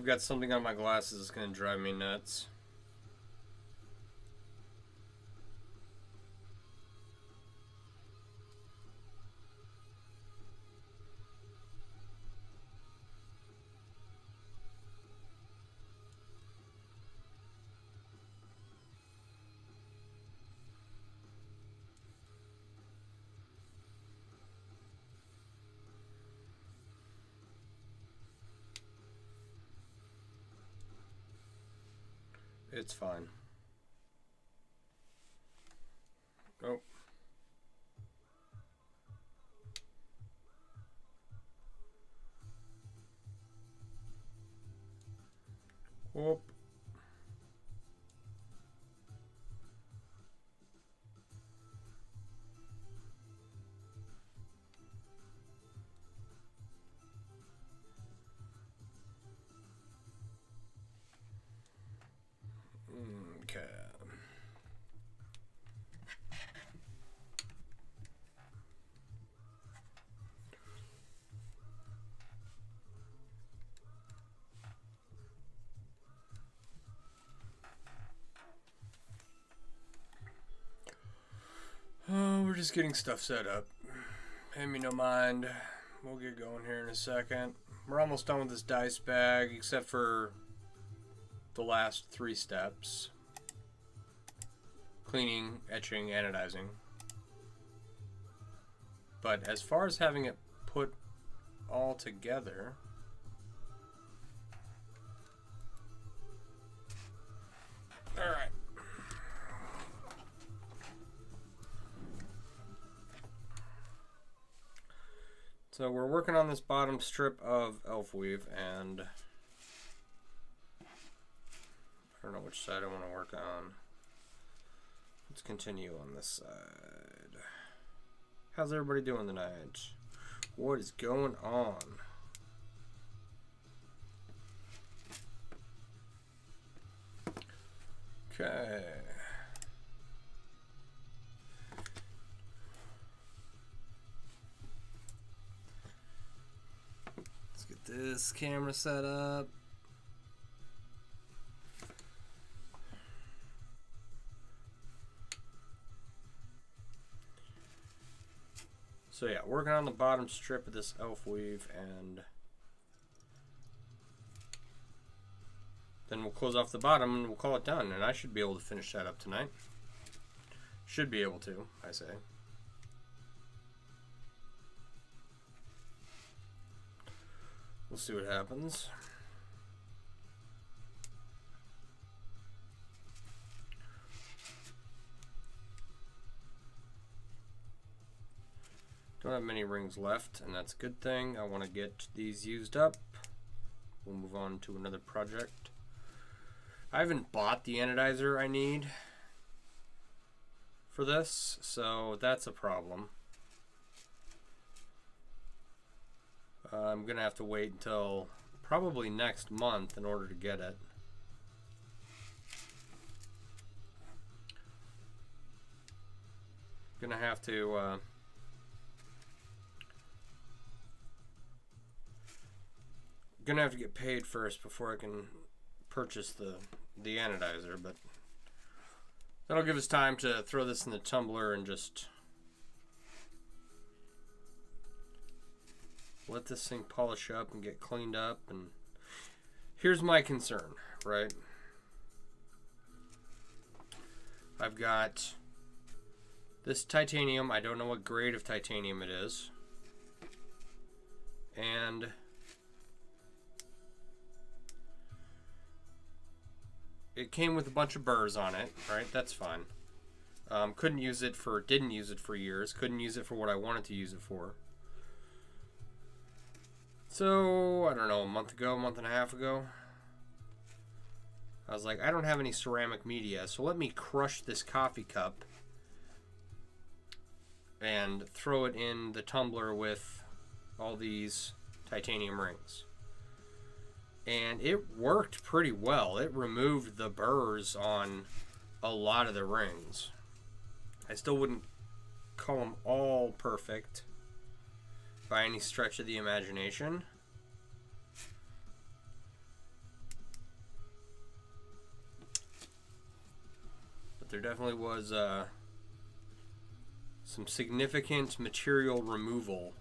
I've got something on my glasses that's going to drive me nuts. It's fine. Oh. Whoop. Okay. Oh, we're just getting stuff set up. Pay me no mind. We'll get going here in a second. We're almost done with this dice bag, except for the last 3 steps. Cleaning, etching, anodizing. But as far as having it put all together... Alright. So we're working on this bottom strip of elf weave, and I don't know which side I want to work on. Let's continue on this side. How's everybody doing tonight? What is going on? Okay. Let's get this camera set up. So yeah, working on the bottom strip of this elf weave, and then we'll close off the bottom and we'll call it done, and I should be able to finish that up tonight. Should be able to, I say. We'll see what happens. Don't have many rings left, and that's a good thing. I want to get these used up. We'll move on to another project. I haven't bought the anodizer I need for this, so that's a problem. I'm going to have to wait until probably next month in order to get it. Gonna have to get paid first before I can purchase the anodizer, but that'll give us time to throw this in the tumbler and just let this thing polish up and get cleaned up. And here's my concern, right? I've got this titanium. I don't know what grade of titanium it is. And it came with a bunch of burrs on it, right? That's fine. Didn't use it for years. Couldn't use it for what I wanted to use it for. So, I don't know, a month and a half ago, I was like, I don't have any ceramic media, so let me crush this coffee cup and throw it in the tumbler with all these titanium rings. And it worked pretty well. It removed the burrs on a lot of the rings. I still wouldn't call them all perfect by any stretch of the imagination. there definitely was some significant material removal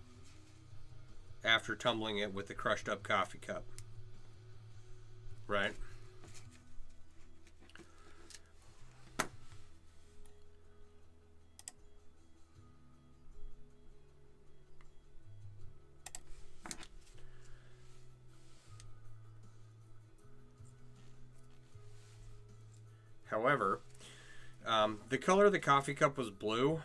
after tumbling it with the crushed up coffee cup. Right? However, the color of the coffee cup was blue,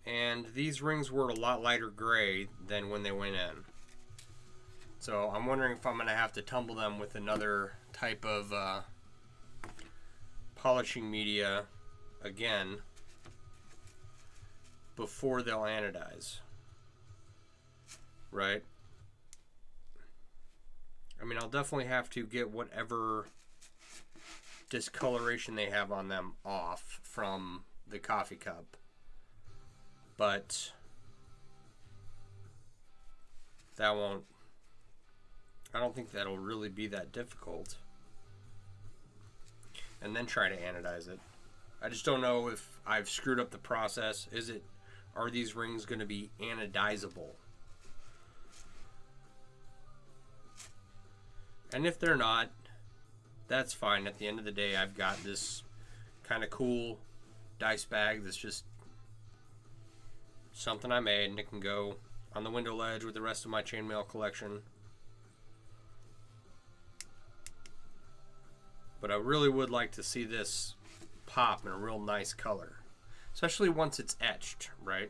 and these rings were a lot lighter gray than when they went in. So I'm wondering if I'm going to have to tumble them with another type of polishing media again before they'll anodize. Right? I mean, I'll definitely have to get whatever discoloration they have on them off from the coffee cup, but that won't, I don't think that'll really be that difficult. And then try to anodize it. I just don't know if I've screwed up the process. Are these rings going to be anodizable? And if they're not, that's fine. At the end of the day, I've got this kind of cool dice bag that's just something I made, and it can go on the window ledge with the rest of my chainmail collection. But I really would like to see this pop in a real nice color, especially once it's etched, right?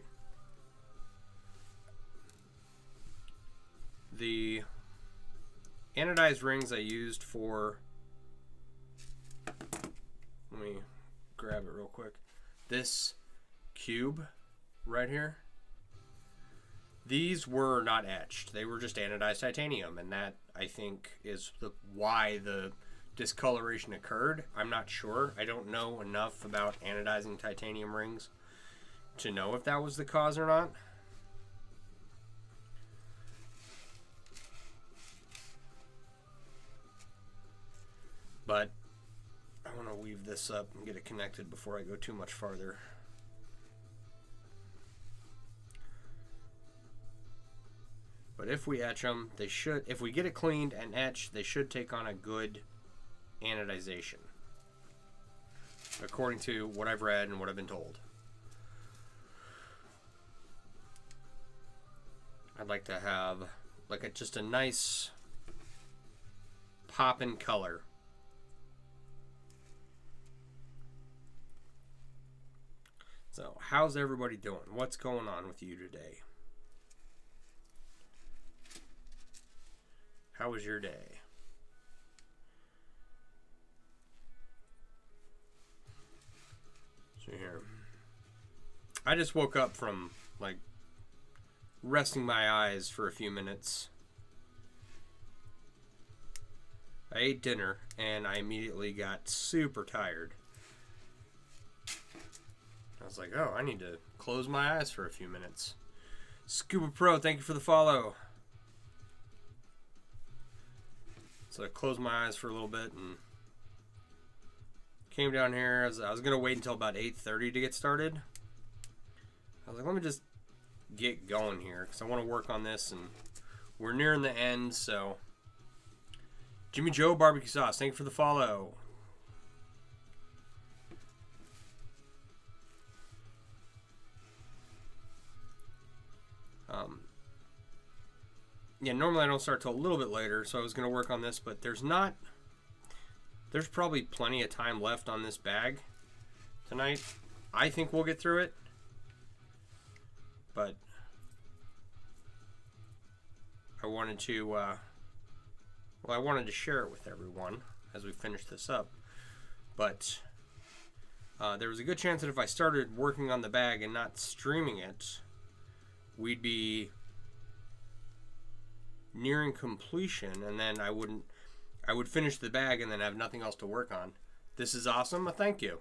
The anodized rings I used for, let me grab it real quick, this cube right here, these were not etched. They were just anodized titanium, and that, I think, is why the discoloration occurred. I'm not sure. I don't know enough about anodizing titanium rings to know if that was the cause or not. But I want to weave this up and get it connected before I go too much farther. But if we etch them, they should, if we get it cleaned and etched, they should take on a good anodization, according to what I've read and what I've been told. I'd like to have like just a nice pop in color. So, how's everybody doing? What's going on with you today? How was your day? So here, I just woke up from like resting my eyes for a few minutes. I ate dinner and I immediately got super tired. I was like, oh, I need to close my eyes for a few minutes. Scuba Pro, thank you for the follow. So I closed my eyes for a little bit and came down here. I was going to wait until about 8:30 to get started. I was like, let me just get going here because I want to work on this, and we're nearing the end. So Jimmy Joe Barbecue Sauce, thank you for the follow. Yeah, normally I don't start till a little bit later, so I was going to work on this, but there's probably plenty of time left on this bag tonight. I think we'll get through it, but I wanted to, I wanted to share it with everyone as we finish this up, but there was a good chance that if I started working on the bag and not streaming it, we'd be nearing completion, and then I would finish the bag and then have nothing else to work on. This is awesome. Thank you.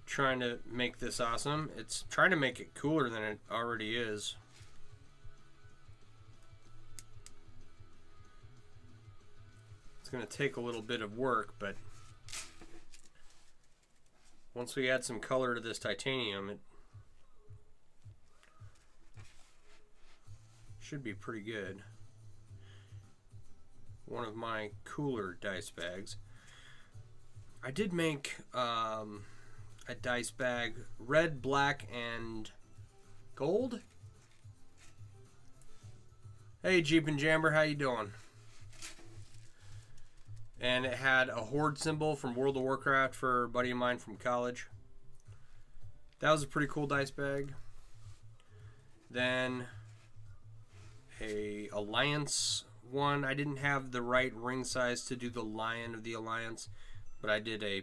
Trying to make this awesome. It's trying to make it cooler than it already is. going to take a little bit of work, but once we add some color to this titanium, it should be pretty good. One of my cooler dice bags. I did make a dice bag, red, black, and gold. Hey, Jeep and Jamber, how you doing? And it had a horde symbol from World of Warcraft for a buddy of mine from college. That was a pretty cool dice bag. Then a Alliance one. I didn't have the right ring size to do the Lion of the Alliance, but I did a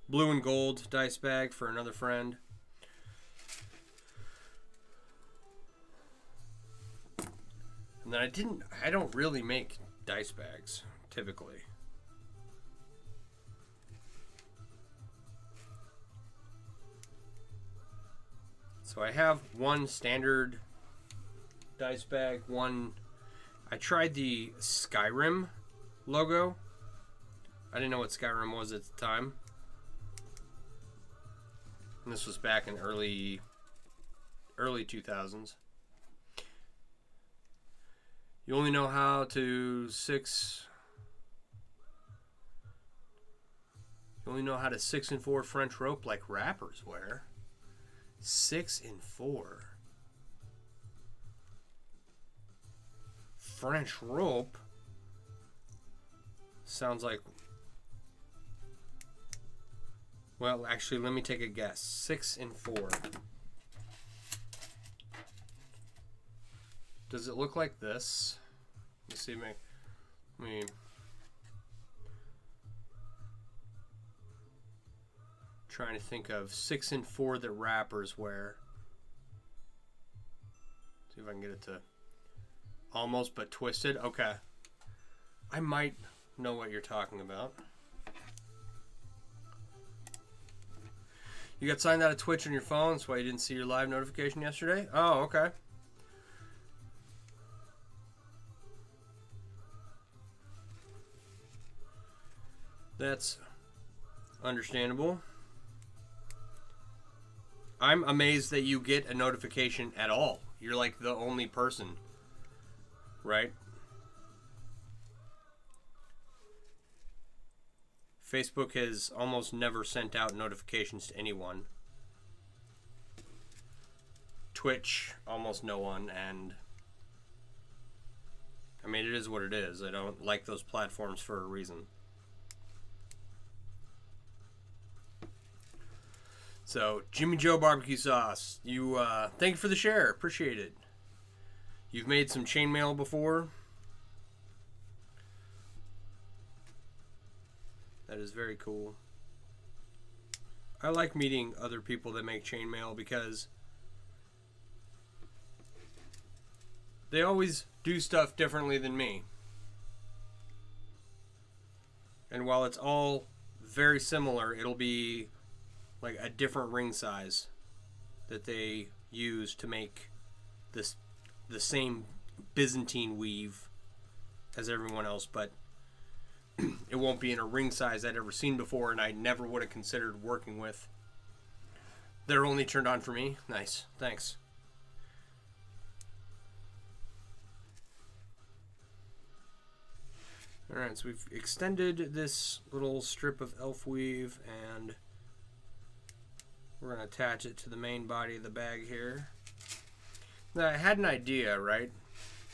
blue and gold dice bag for another friend. And then I don't really make dice bags typically. So I have one standard dice bag, one. I tried the Skyrim logo. I didn't know what Skyrim was at the time. And this was back in early 2000s. You only know how to 6 and 4 French rope like rappers wear. 6 and 4 French rope sounds like, well, actually, let me take a guess. 6 and 4. Does it look like this? Let's see. Let me trying to think of 6 and 4 that rappers wear. See if I can get it to almost but twisted. Okay. I might know what you're talking about. You got signed out of Twitch on your phone, that's why you didn't see your live notification yesterday? Oh, okay. That's understandable. I'm amazed that you get a notification at all. You're like the only person, right? Facebook has almost never sent out notifications to anyone. Twitch, almost no one, and I mean, it is what it is. I don't like those platforms for a reason. So, Jimmy Joe Barbecue Sauce, you thank you for the share. Appreciate it. You've made some chainmail before. That is very cool. I like meeting other people that make chainmail because they always do stuff differently than me. And while it's all very similar, it'll be like a different ring size that they use to make this the same Byzantine weave as everyone else, but it won't be in a ring size I'd ever seen before, and I never would have considered working with. They're only turned on for me. Nice, thanks. Alright, so we've extended this little strip of elf weave, and we're going to attach it to the main body of the bag here. Now, I had an idea, right?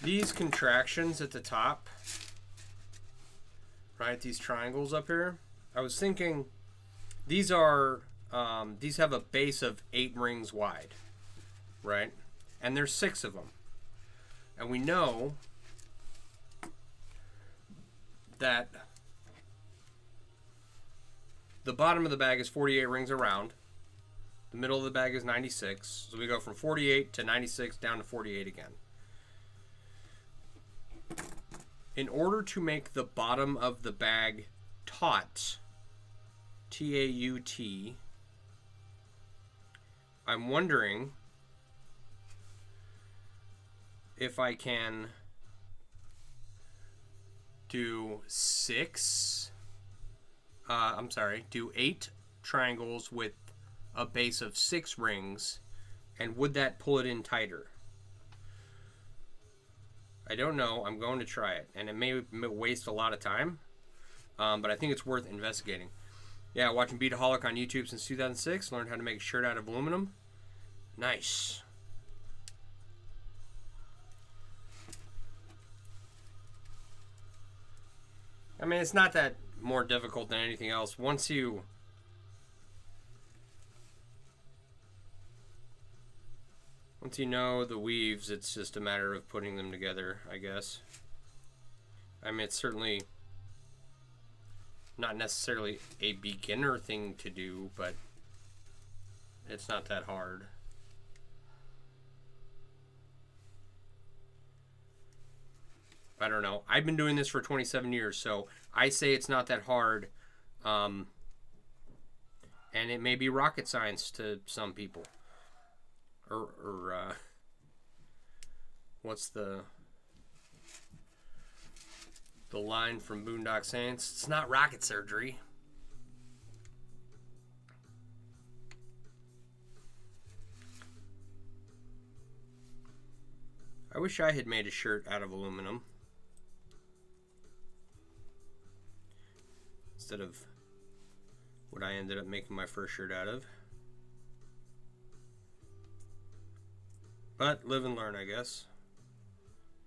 These contractions at the top, right? These triangles up here. I was thinking these are, these have a base of 8 rings wide, right? And there's 6 of them. And we know that the bottom of the bag is 48 rings around. The middle of the bag is 96. So we go from 48 to 96 down to 48 again. In order to make the bottom of the bag taut, T-A-U-T, I'm wondering if I can do do 8 triangles with a base of 6 rings, and would that pull it in tighter? I don't know. I'm going to try it, and it may waste a lot of time, but I think it's worth investigating. Yeah, watching Beataholic on YouTube since 2006. Learned how to make a shirt out of aluminum. Nice. I mean, it's not that more difficult than anything else. Once you know the weaves, it's just a matter of putting them together, I guess. I mean, it's certainly not necessarily a beginner thing to do, but it's not that hard. I don't know. I've been doing this for 27 years, so I say it's not that hard. And it may be rocket science to some people. Or what's the line from Boondock Saints? It's not rocket surgery. I wish I had made a shirt out of aluminum instead of what I ended up making my first shirt out of. But live and learn, I guess.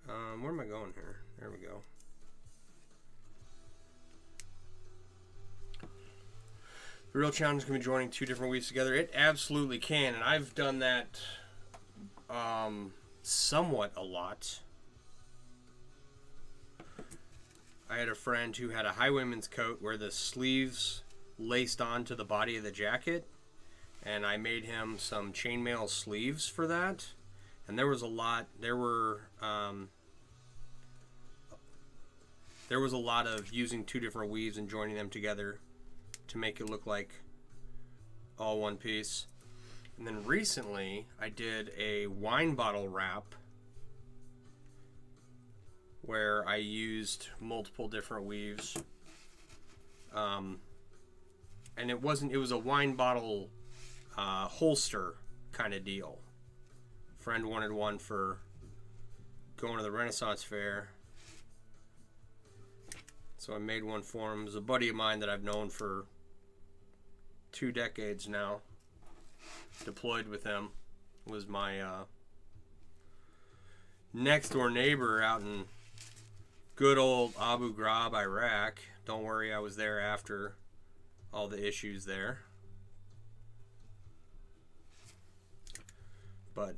Where am I going here? There we go. The real challenge can be joining 2 different weaves together. It absolutely can, and I've done that somewhat a lot. I had a friend who had a highwayman's coat where the sleeves laced onto the body of the jacket, and I made him some chainmail sleeves for that. And there was a lot of using 2 different weaves and joining them together to make it look like all one piece. And then recently I did a wine bottle wrap where I used multiple different weaves. And it was a wine bottle holster kind of deal. Friend wanted one for going to the Renaissance Fair, so I made one for him. It was a buddy of mine that I've known for 2 decades now. Deployed with him. Was my next door neighbor out in good old Abu Ghraib, Iraq. Don't worry, I was there after all the issues there. But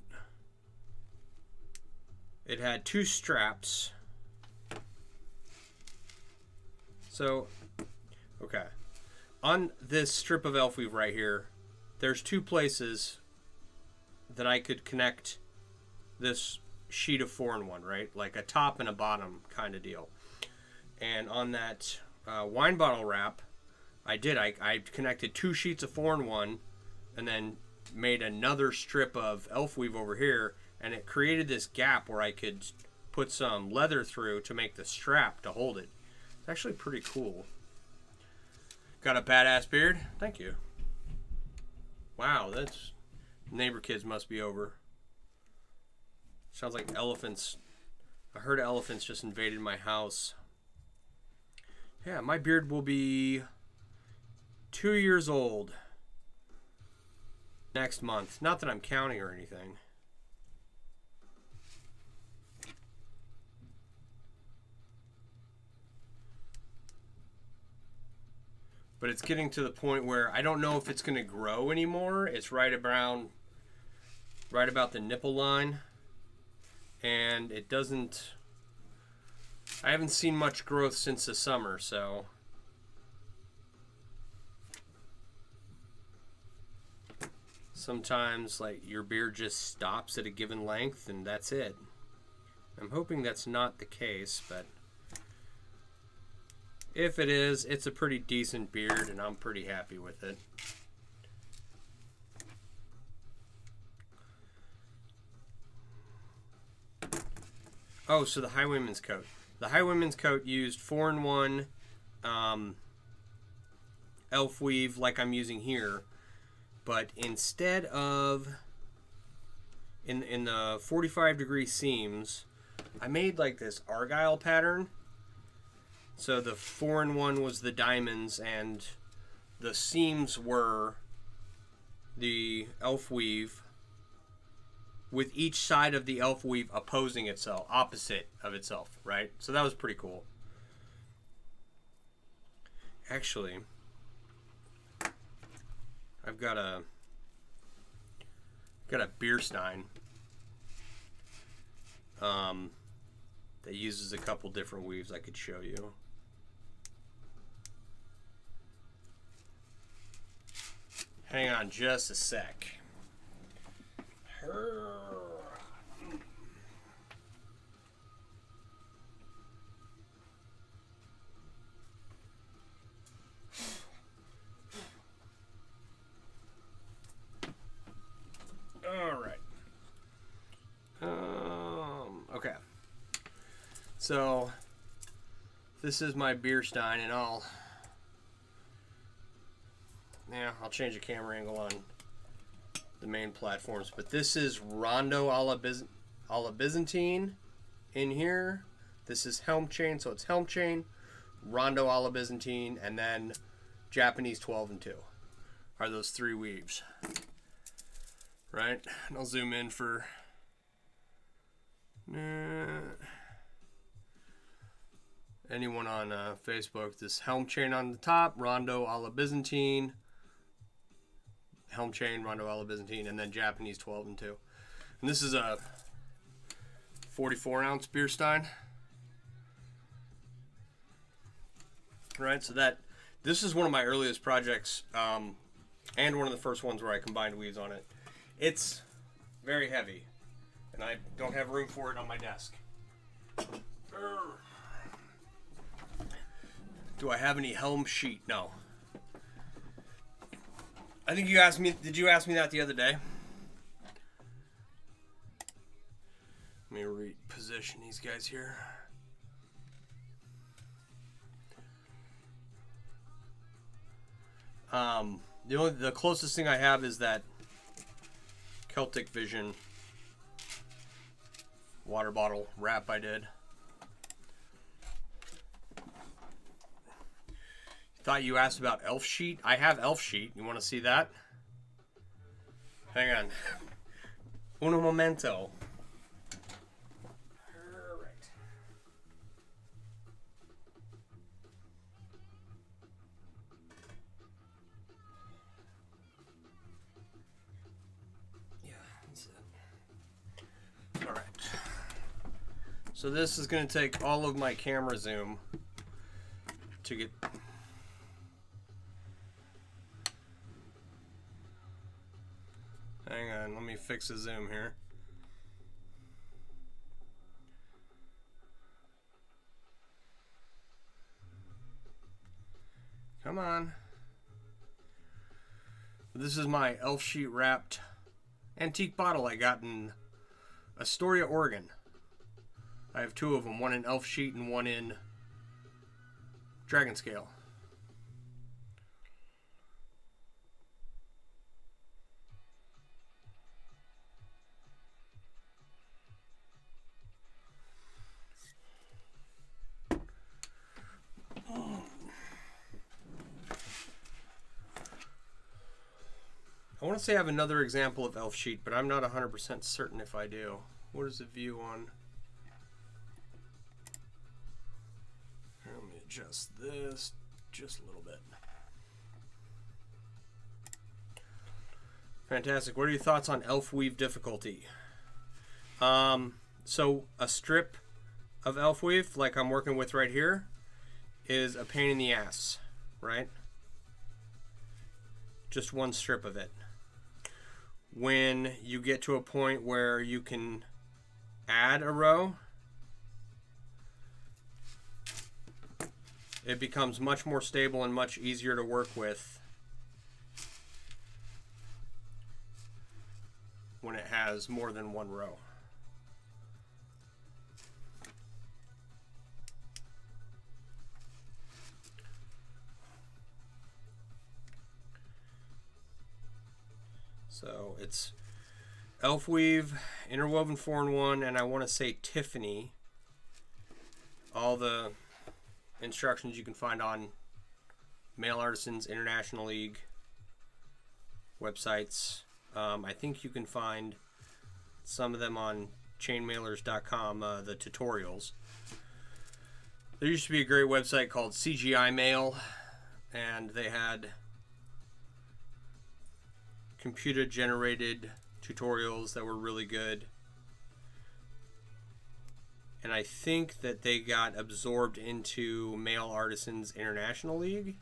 it had 2 straps. So, okay. On this strip of elf weave right here, there's 2 places that I could connect this sheet of 4-in-1, right? Like a top and a bottom kind of deal. And on that wine bottle wrap, I connected 2 sheets of 4-in-1 and then made another strip of elf weave over here, and it created this gap where I could put some leather through to make the strap to hold it. It's actually pretty cool. Got a badass beard? Thank you. Wow, that's... Neighbor kids must be over. Sounds like elephants. I heard elephants just invaded my house. Yeah, my beard will be 2 years old next month. Not that I'm counting or anything. But it's getting to the point where I don't know if it's going to grow anymore. It's right about the nipple line. And it doesn't... I haven't seen much growth since the summer, so... Sometimes, like, your beard just stops at a given length, and that's it. I'm hoping that's not the case, but... If it is, it's a pretty decent beard, and I'm pretty happy with it. Oh, so the highwayman's coat. The Highwayman's coat used 4-in-1 elf weave like I'm using here, but instead of in the 45-degree seams, I made like this argyle pattern. So the 4-in-1 was the diamonds and the seams were the elf weave, with each side of the elf weave opposing itself, opposite of itself, right? So that was pretty cool. Actually, I've got a beer stein that uses a couple different weaves I could show you. Hang on just a sec. All right. Okay. So this is my beer stein, and I'll change the camera angle on the main platforms. But this is Rondo a la Byzantine in here. This is helm chain, so it's helm chain, Rondo a la Byzantine, and then Japanese 12 and 2 are those three weaves. Right? And I'll zoom in for anyone on Facebook. This helm chain on the top, Rondo a la Byzantine, helm chain, Rondo a la Byzantine, and then Japanese 12 and 2. And this is a 44-ounce beer stein. Right, so this is one of my earliest projects, and one of the first ones where I combined weaves on it. It's very heavy, and I don't have room for it on my desk. Do I have any helm sheet? No. I think you asked me, did you ask me that the other day? Let me reposition these guys here. The closest thing I have is that Celtic Vision water bottle wrap I did. Thought you asked about elf sheet. I have elf sheet. You want to see that? Hang on. Uno momento. Alright. Yeah, that's it. Alright. So this is going to take all of my camera zoom to get... Hang on, let me fix the zoom here. Come on. This is my elf sheet wrapped antique bottle I got in Astoria, Oregon. I have two of them, one in elf sheet and one in dragon scale. I want to say I have another example of elf sheet, but I'm not 100% certain if I do. What is the view on? Here, let me adjust this just a little bit. Fantastic. What are your thoughts on elf weave difficulty? So a strip of elf weave, like I'm working with right here, is a pain in the ass, right? Just one strip of it. When you get to a point where you can add a row, it becomes much more stable and much easier to work with when it has more than one row. So it's elf weave, interwoven 4-in-1, and I want to say Tiffany. All the instructions you can find on Mail Artisans International League websites. I think you can find some of them on chainmailers.com, the tutorials. There used to be a great website called CGI Mail, and they had computer generated tutorials that were really good. And I think that they got absorbed into Mail Artisans International League.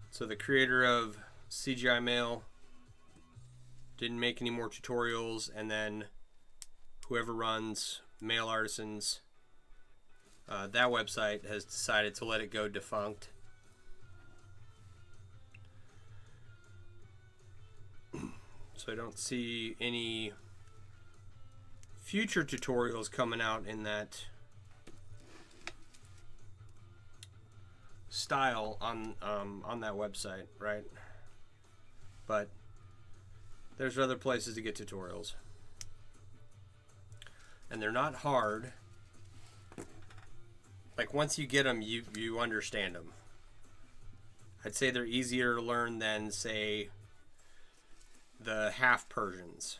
So the creator of CGI Mail didn't make any more tutorials, and then whoever runs Mail Artisans, that website has decided to let it go defunct. So I don't see any future tutorials coming out in that style on that website, right? But there's other places to get tutorials, and they're not hard. Like, once you get them, you understand them. I'd say they're easier to learn than, say, the half Persians.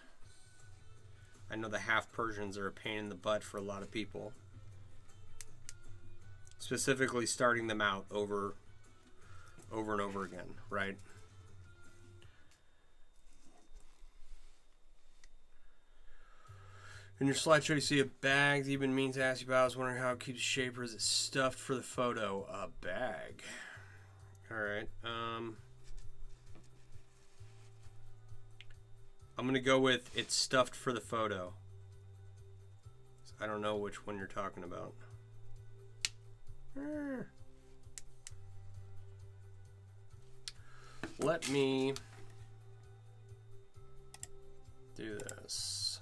I know the half Persians are a pain in the butt for a lot of people. Specifically starting them out over and over again, right? In your slideshow, you see a bag that you've been meaning to ask you about. I was wondering how it keeps shape, or is it stuffed for the photo? A bag. Alright. I'm going to go with it's stuffed for the photo. I don't know which one you're talking about. Let me do this.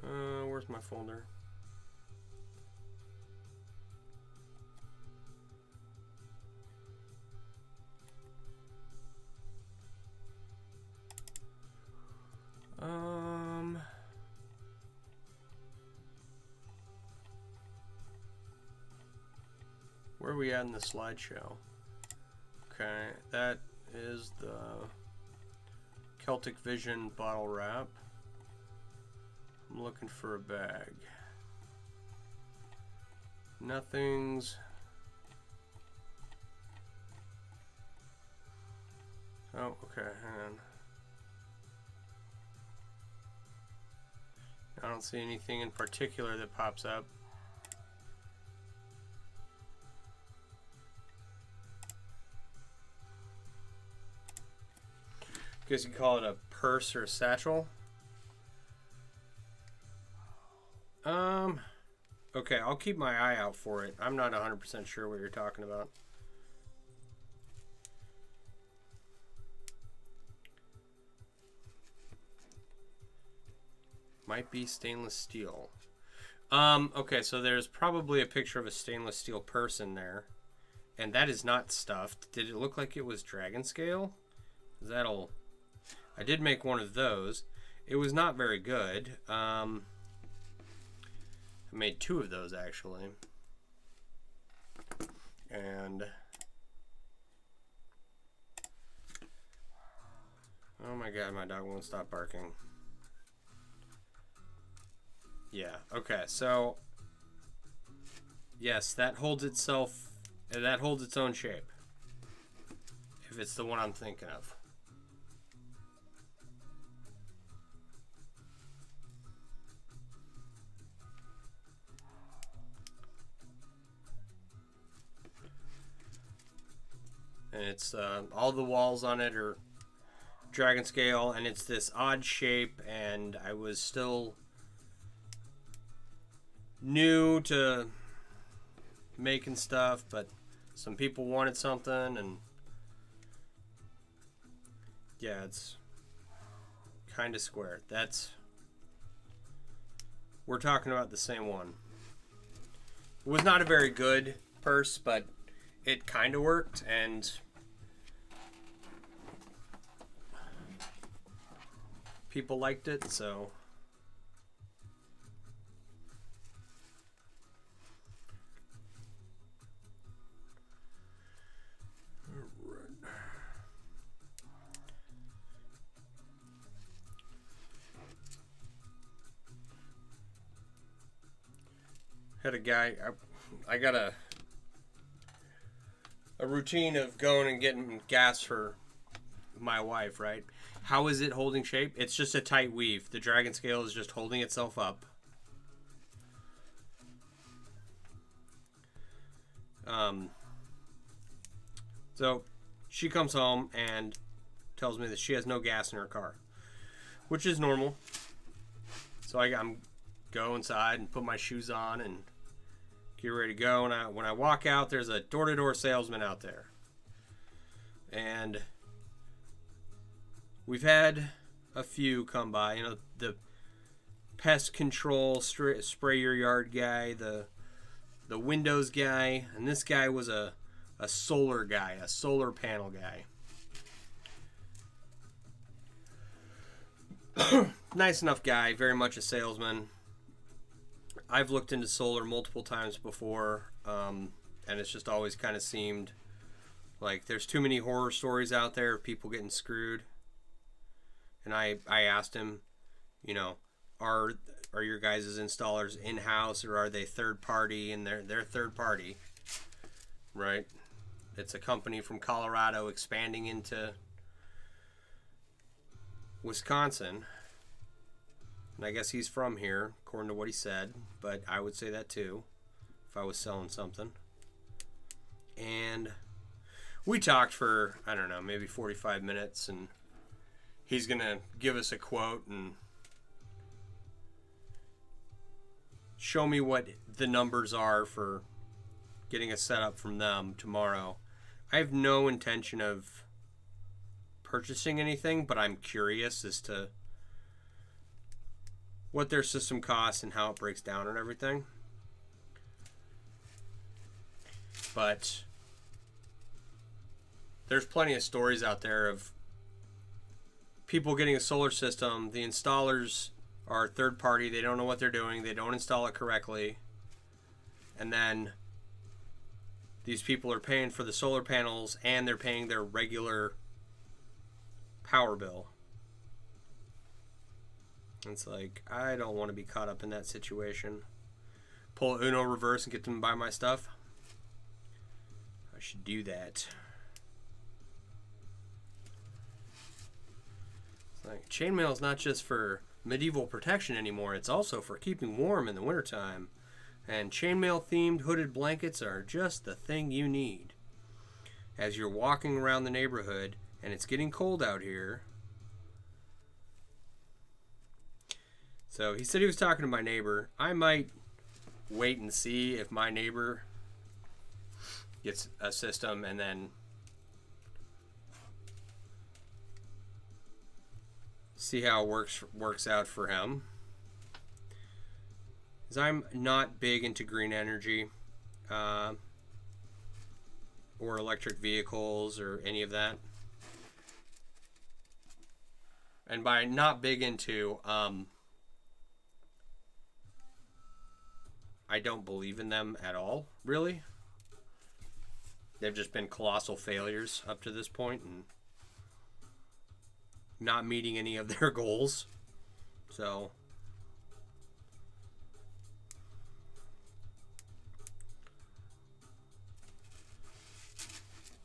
Where's my folder? Where are we at in the slideshow? Okay, that is the Celtic Vision bottle wrap. I'm looking for a bag. Nothing's... Oh, okay, hang on. I don't see anything in particular that pops up. Guess you call it a purse or a satchel. Okay, I'll keep my eye out for it. I'm not 100% sure what you're talking about. Might be stainless steel. Okay, so there's probably a picture of a stainless steel purse in there. And that is not stuffed. Did it look like it was dragon scale? That'll... I did make one of those. It was not very good. I made two of those, actually. And... oh my god, my dog won't stop barking. Yeah, okay, so... yes, that holds itself... that holds its own shape. If it's the one I'm thinking of. And it's all the walls on it are dragon scale, and it's this odd shape, and I was still new to making stuff, but some people wanted something, and yeah, it's kind of square. That's... we're talking about the same one. was not a very good purse, but it kind of worked, and people liked it, so. Had a guy, I got a routine of going and getting gas for my wife, right? How is it holding shape? It's just a tight weave. The dragon scale is just holding itself up. So she comes home and tells me that she has no gas in her car, which is normal. So I'm go inside and put my shoes on and get ready to go. And when I walk out, there's a door-to-door salesman out there. And we've had a few come by. You know, the pest control, spray your yard guy, the Windows guy, and this guy was a solar guy, a solar panel guy. Nice enough guy, very much a salesman. I've looked into solar multiple times before, and it's just always kind of seemed like there's too many horror stories out there of people getting screwed. And I asked him, you know, are your guys' installers in-house or are they third party? And they're third party, right? It's a company from Colorado expanding into Wisconsin. And I guess he's from here, according to what he said. But I would say that too, if I was selling something. And we talked for, I don't know, maybe 45 minutes. And he's going to give us a quote and show me what the numbers are for getting a setup from them tomorrow. I have no intention of purchasing anything, but I'm curious as to what their system costs and how it breaks down and everything. But there's plenty of stories out there of people getting a solar system. The installers are third party. They don't know what they're doing. They don't install it correctly. And then these people are paying for the solar panels and they're paying their regular power bill. It's like, I don't want to be caught up in that situation. Pull Uno reverse and get them to buy my stuff. I should do that. It's like, chainmail is not just for medieval protection anymore. It's also for keeping warm in the wintertime. And chainmail themed hooded blankets are just the thing you need. As you're walking around the neighborhood and it's getting cold out here. So he said he was talking to my neighbor. I might wait and see if my neighbor gets a system and then see how it works out for him. Because I'm not big into green energy or electric vehicles or any of that. And by not big into, I don't believe in them at all, really. They've just been colossal failures up to this point and not meeting any of their goals. So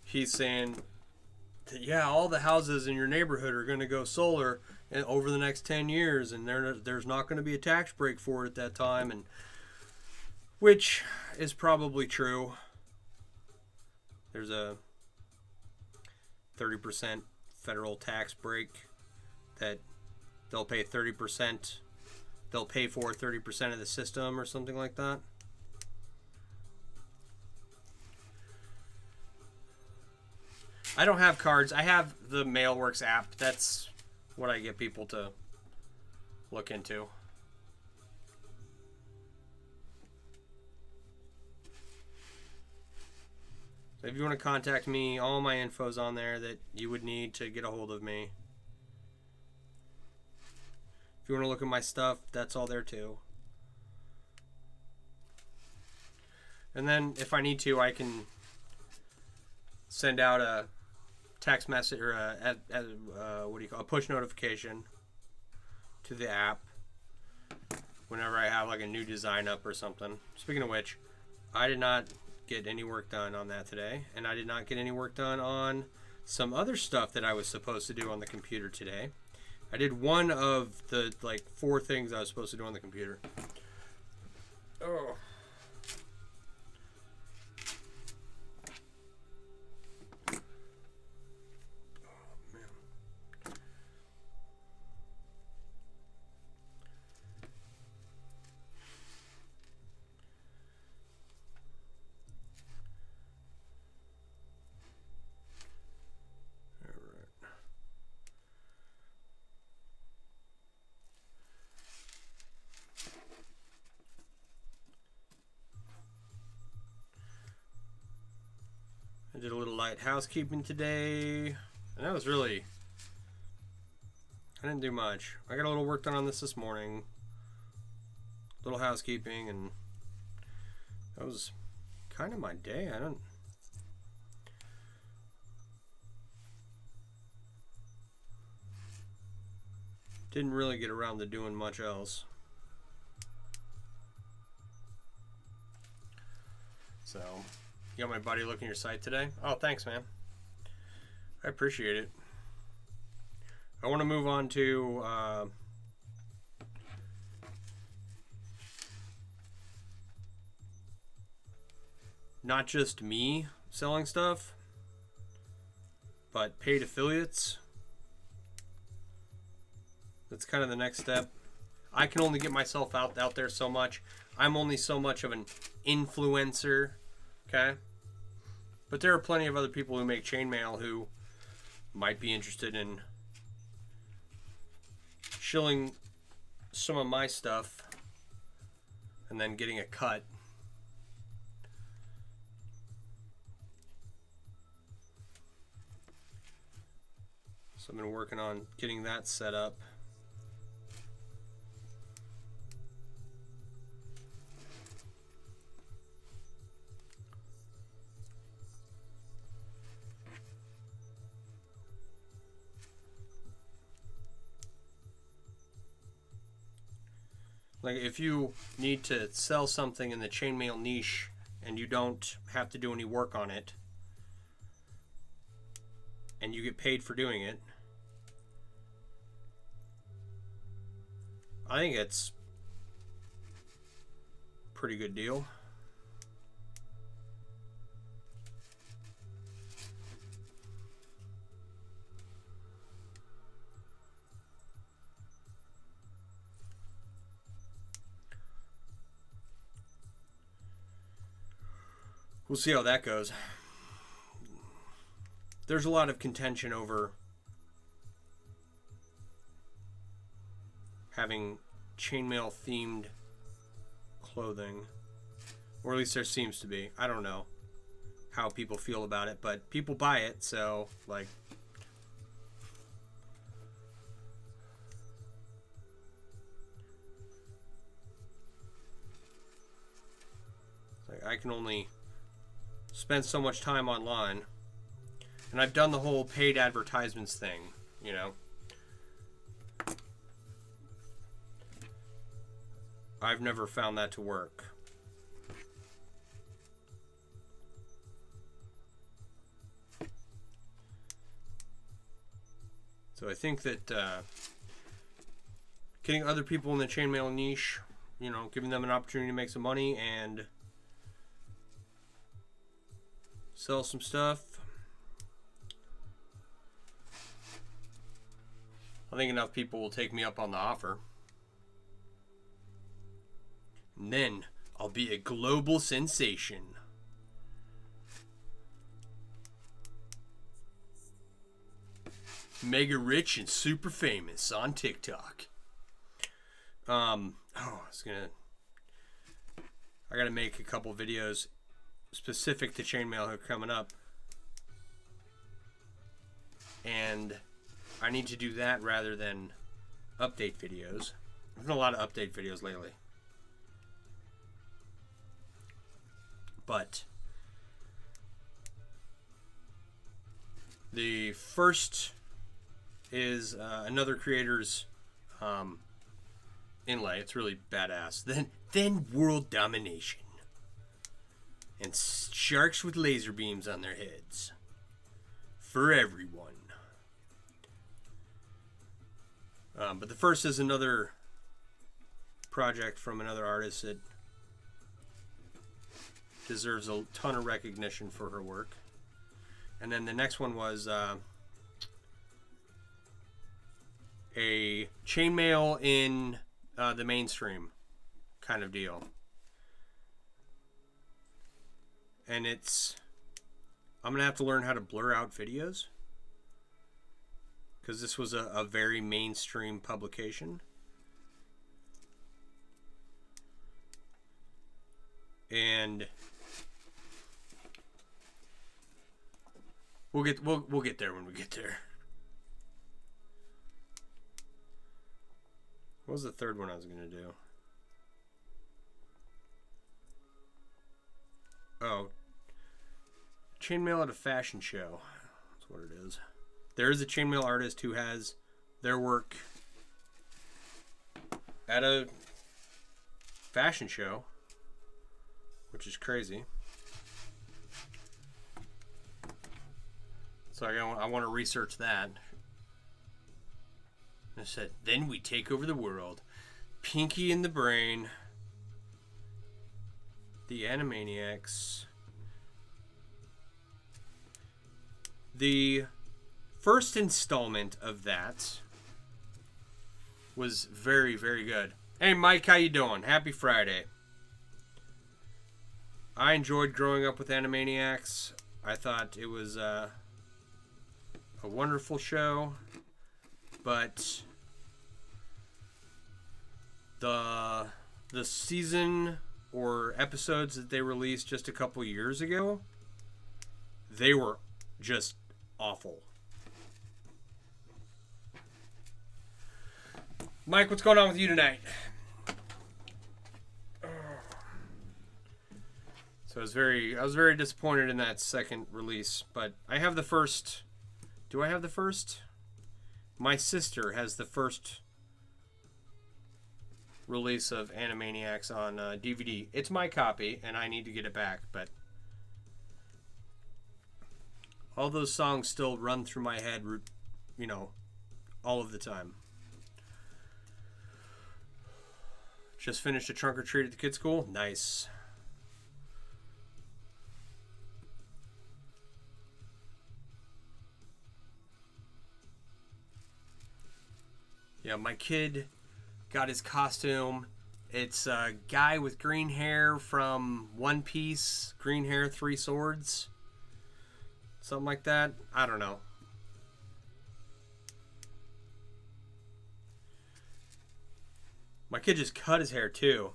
he's saying that, yeah, all the houses in your neighborhood are going to go solar over the next 10 years, and there's not going to be a tax break for it at that time, and which is probably true. There's a 30% federal tax break that they'll pay 30%. They'll pay for 30% of the system or something like that. I don't have cards. I have the Mailworks app. That's what I get people to look into. So if you want to contact me, all my info's on there that you would need to get a hold of me. If you want to look at my stuff, that's all there too. And then if I need to, I can send out a text message or a push notification to the app whenever I have like a new design up or something. Speaking of which, I did not get any work done on that today, and I did not get any work done on some other stuff that I was supposed to do on the computer today. I did one of the like 4 things I was supposed to do on the computer. Oh. I did a little light housekeeping today, and that was really, I didn't do much. I got a little work done on this morning, little housekeeping, and that was kind of my day. Didn't really get around to doing much else. So, you got my buddy looking at your site today? Oh, thanks, man. I appreciate it. I want to move on to not just me selling stuff, but paid affiliates. That's kind of the next step. I can only get myself out there so much. I'm only so much of an influencer, okay? But there are plenty of other people who make chainmail who might be interested in shilling some of my stuff and then getting a cut. So I've been working on getting that set up. Like if you need to sell something in the chainmail niche and you don't have to do any work on it and you get paid for doing it, I think it's a pretty good deal. We'll see how that goes. There's a lot of contention over having chainmail themed clothing, or at least there seems to be. I don't know how people feel about it, but people buy it, so like I can only spend so much time online, and I've done the whole paid advertisements thing, you know. I've never found that to work. So I think that getting other people in the chainmail niche, you know, giving them an opportunity to make some money and sell some stuff, I think enough people will take me up on the offer. And then I'll be a global sensation. Mega rich and super famous on TikTok. I gotta make a couple videos specific to chainmail are coming up. And I need to do that rather than update videos. There's been a lot of update videos lately. But the first is another creator's inlay. It's really badass. Then world domination. And sharks with laser beams on their heads. For everyone. But the first is another project from another artist that deserves a ton of recognition for her work. And then the next one was a chainmail in the mainstream kind of deal. And I'm going to have to learn how to blur out videos. Because this was a very mainstream publication. And we'll get there when we get there. What was the third one I was going to do? Oh. Chainmail at a fashion show. That's what it is. There is a chainmail artist who has their work at a fashion show, which is crazy. So I want to research that. I said, then we take over the world. Pinky in the Brain. The Animaniacs. The first installment of that was very, very good. Hey, Mike, how you doing? Happy Friday. I enjoyed growing up with Animaniacs. I thought it was a wonderful show, but the season or episodes that they released just a couple years ago, they were just awful. Mike, what's going on with you tonight? So I was very disappointed in that second release, but I have the first. Do I have the first? My sister has the first release of Animaniacs on DVD. It's my copy, and I need to get it back, but all those songs still run through my head, you know, all of the time. Just finished a trunk or treat at the kids' school. Nice. Yeah, my kid got his costume. It's a guy with green hair from One Piece. Green hair, three swords. Something like that. I don't know. My kid just cut his hair too.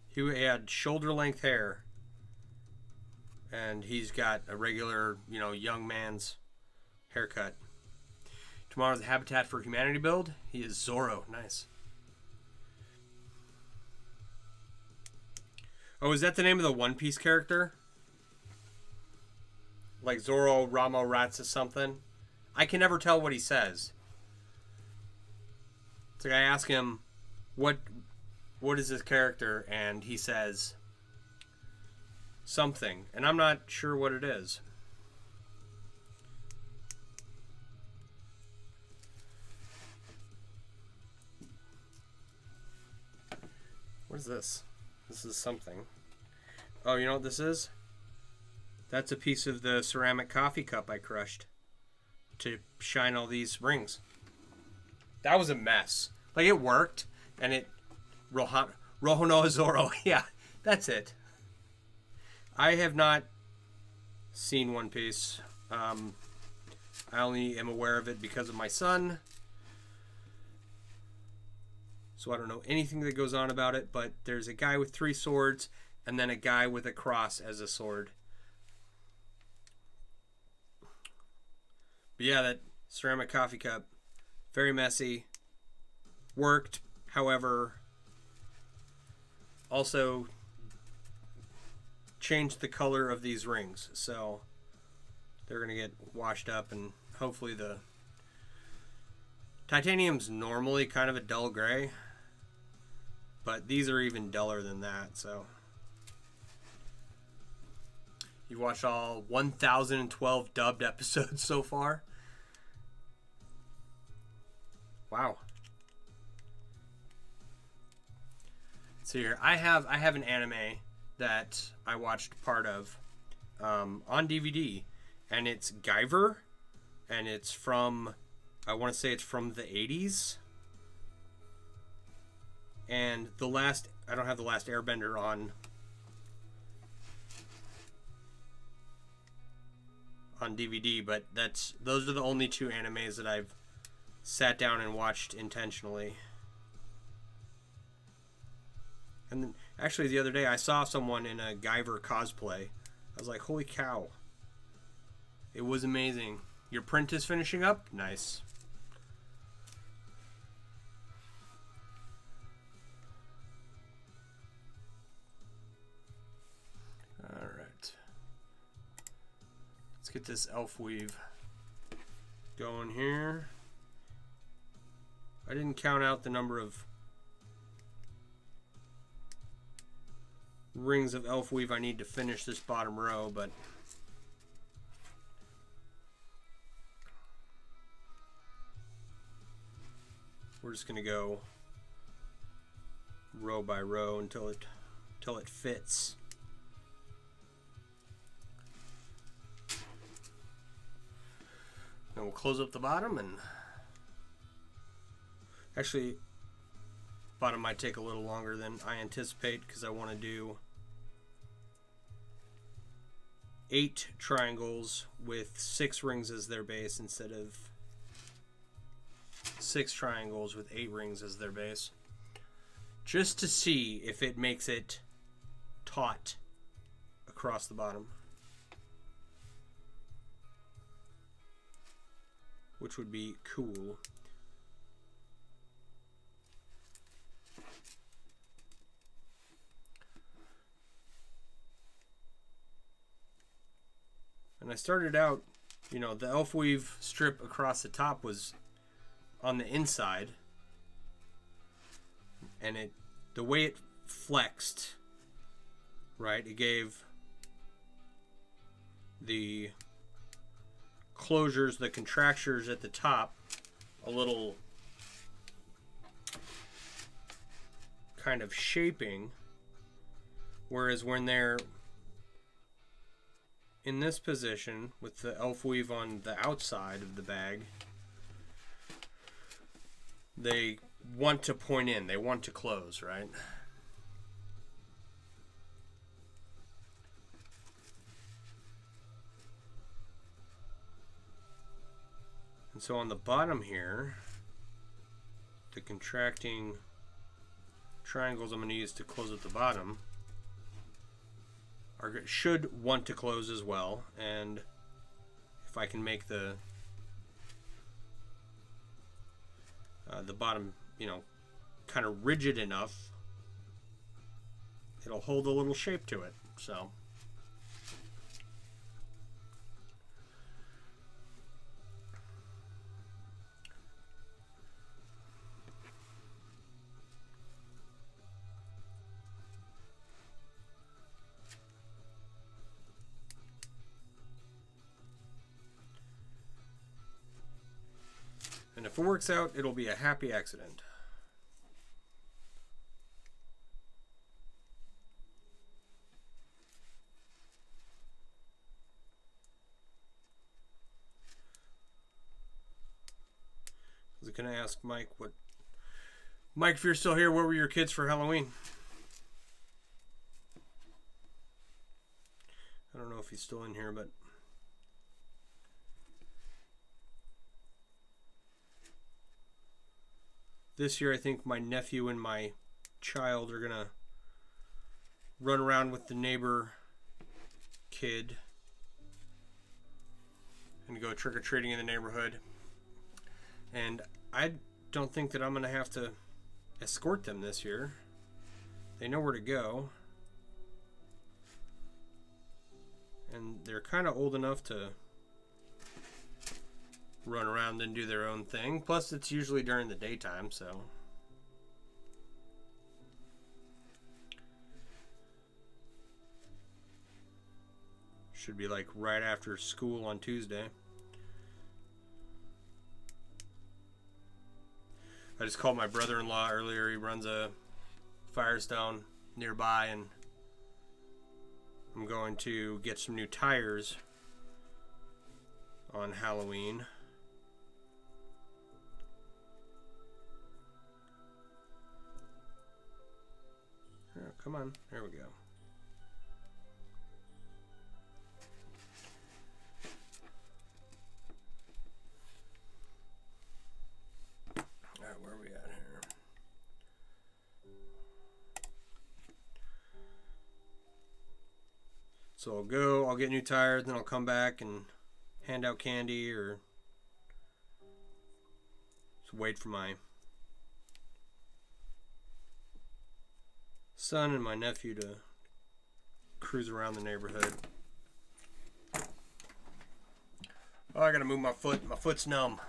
He had shoulder length hair. And he's got a regular, you know, young man's haircut. Tomorrow's the Habitat for Humanity build. He is Zorro. Nice. Oh, is that the name of the One Piece character? Like Zorro, Ramo, Ratsa something? I can never tell what he says. It's like I ask him, what is this character? And he says something. And I'm not sure what it is. What is this? This is something. Oh, you know what this is? That's a piece of the ceramic coffee cup I crushed to shine all these rings. That was a mess. Like, it worked, and it... Roho no Zoro. Yeah, that's it. I have not seen One Piece. I only am aware of it because of my son. So I don't know anything that goes on about it, but there's a guy with three swords. and then a guy with a cross as a sword. But yeah, that ceramic coffee cup, very messy. Worked, however, also changed the color of these rings. So they're going to get washed up, and hopefully the titanium's normally kind of a dull gray, but these are even duller than that. So you've watched all 1012 dubbed episodes so far. Wow. So here I have an anime that I watched part of on DVD, and it's Guyver, and it's from, I want to say it's from the 80s. And I don't have the last Airbender on DVD, but those are the only two animes that I've sat down and watched intentionally. And then, actually, the other day I saw someone in a Guyver cosplay. I was like, holy cow. It was amazing. Your print is finishing up? Nice. Alright. Let's get this elf weave going here. I didn't count out the number of rings of elf weave I need to finish this bottom row, but we're just gonna go row by row until it fits. Then we'll close up the bottom, and actually bottom might take a little longer than I anticipate because I want to do 8 triangles with 6 rings as their base instead of 6 triangles with 8 rings as their base, just to see if it makes it taut across the bottom, which would be cool. And I started out, the elf weave strip across the top was on the inside, and the way it flexed, right, it gave the closures, the contractures at the top, a little kind of shaping, whereas when they're in this position with the elf weave on the outside of the bag, they want to point in, they want to close, right? And so on the bottom here, the contracting triangles I'm going to use to close at the bottom should want to close as well. And if I can make the bottom, kind of rigid enough, it'll hold a little shape to it. So and if it works out, it'll be a happy accident. I was going to ask Mike, if you're still here, what were your kids for Halloween? I don't know if he's still in here, but this year I think my nephew and my child are gonna run around with the neighbor kid and go trick-or-treating in the neighborhood. And I don't think that I'm going to have to escort them this year. They know where to go. And they're kind of old enough to run around and do their own thing. Plus, it's usually during the daytime, so. Should be like right after school on Tuesday. I just called my brother-in-law earlier. He runs a Firestone nearby, and I'm going to get some new tires on Halloween. Oh, come on. There we go. Alright, where are we at here? So I'll get new tires, then I'll come back and hand out candy or just wait for my son and my nephew to cruise around the neighborhood. Oh, I gotta move my foot. My foot's numb.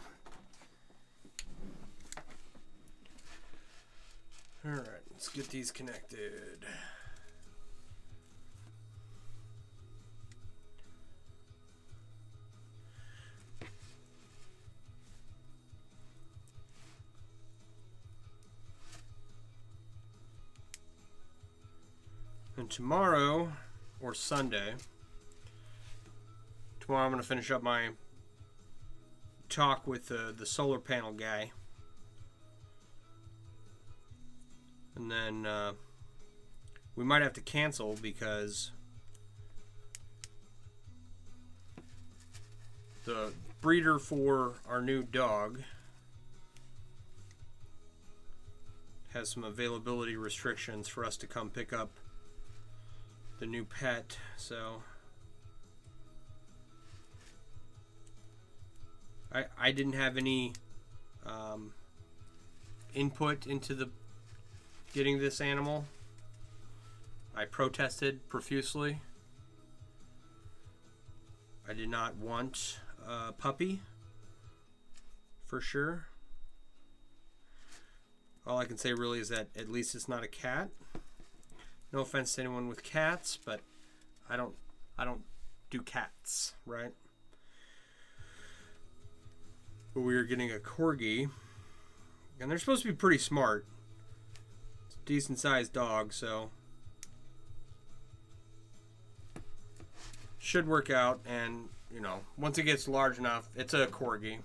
Alright, let's get these connected. And tomorrow, or Sunday, tomorrow I'm going to finish up my talk with the solar panel guy. And then we might have to cancel because the breeder for our new dog has some availability restrictions for us to come pick up the new pet, so I didn't have any input into the getting this animal. I protested profusely. I did not want a puppy, for sure. All I can say really is that at least it's not a cat. No offense to anyone with cats, but I don't do cats, right? But we are getting a corgi, and they're supposed to be pretty smart. It's a decent sized dog, so should work out. And you know, once it gets large enough, it's a corgi.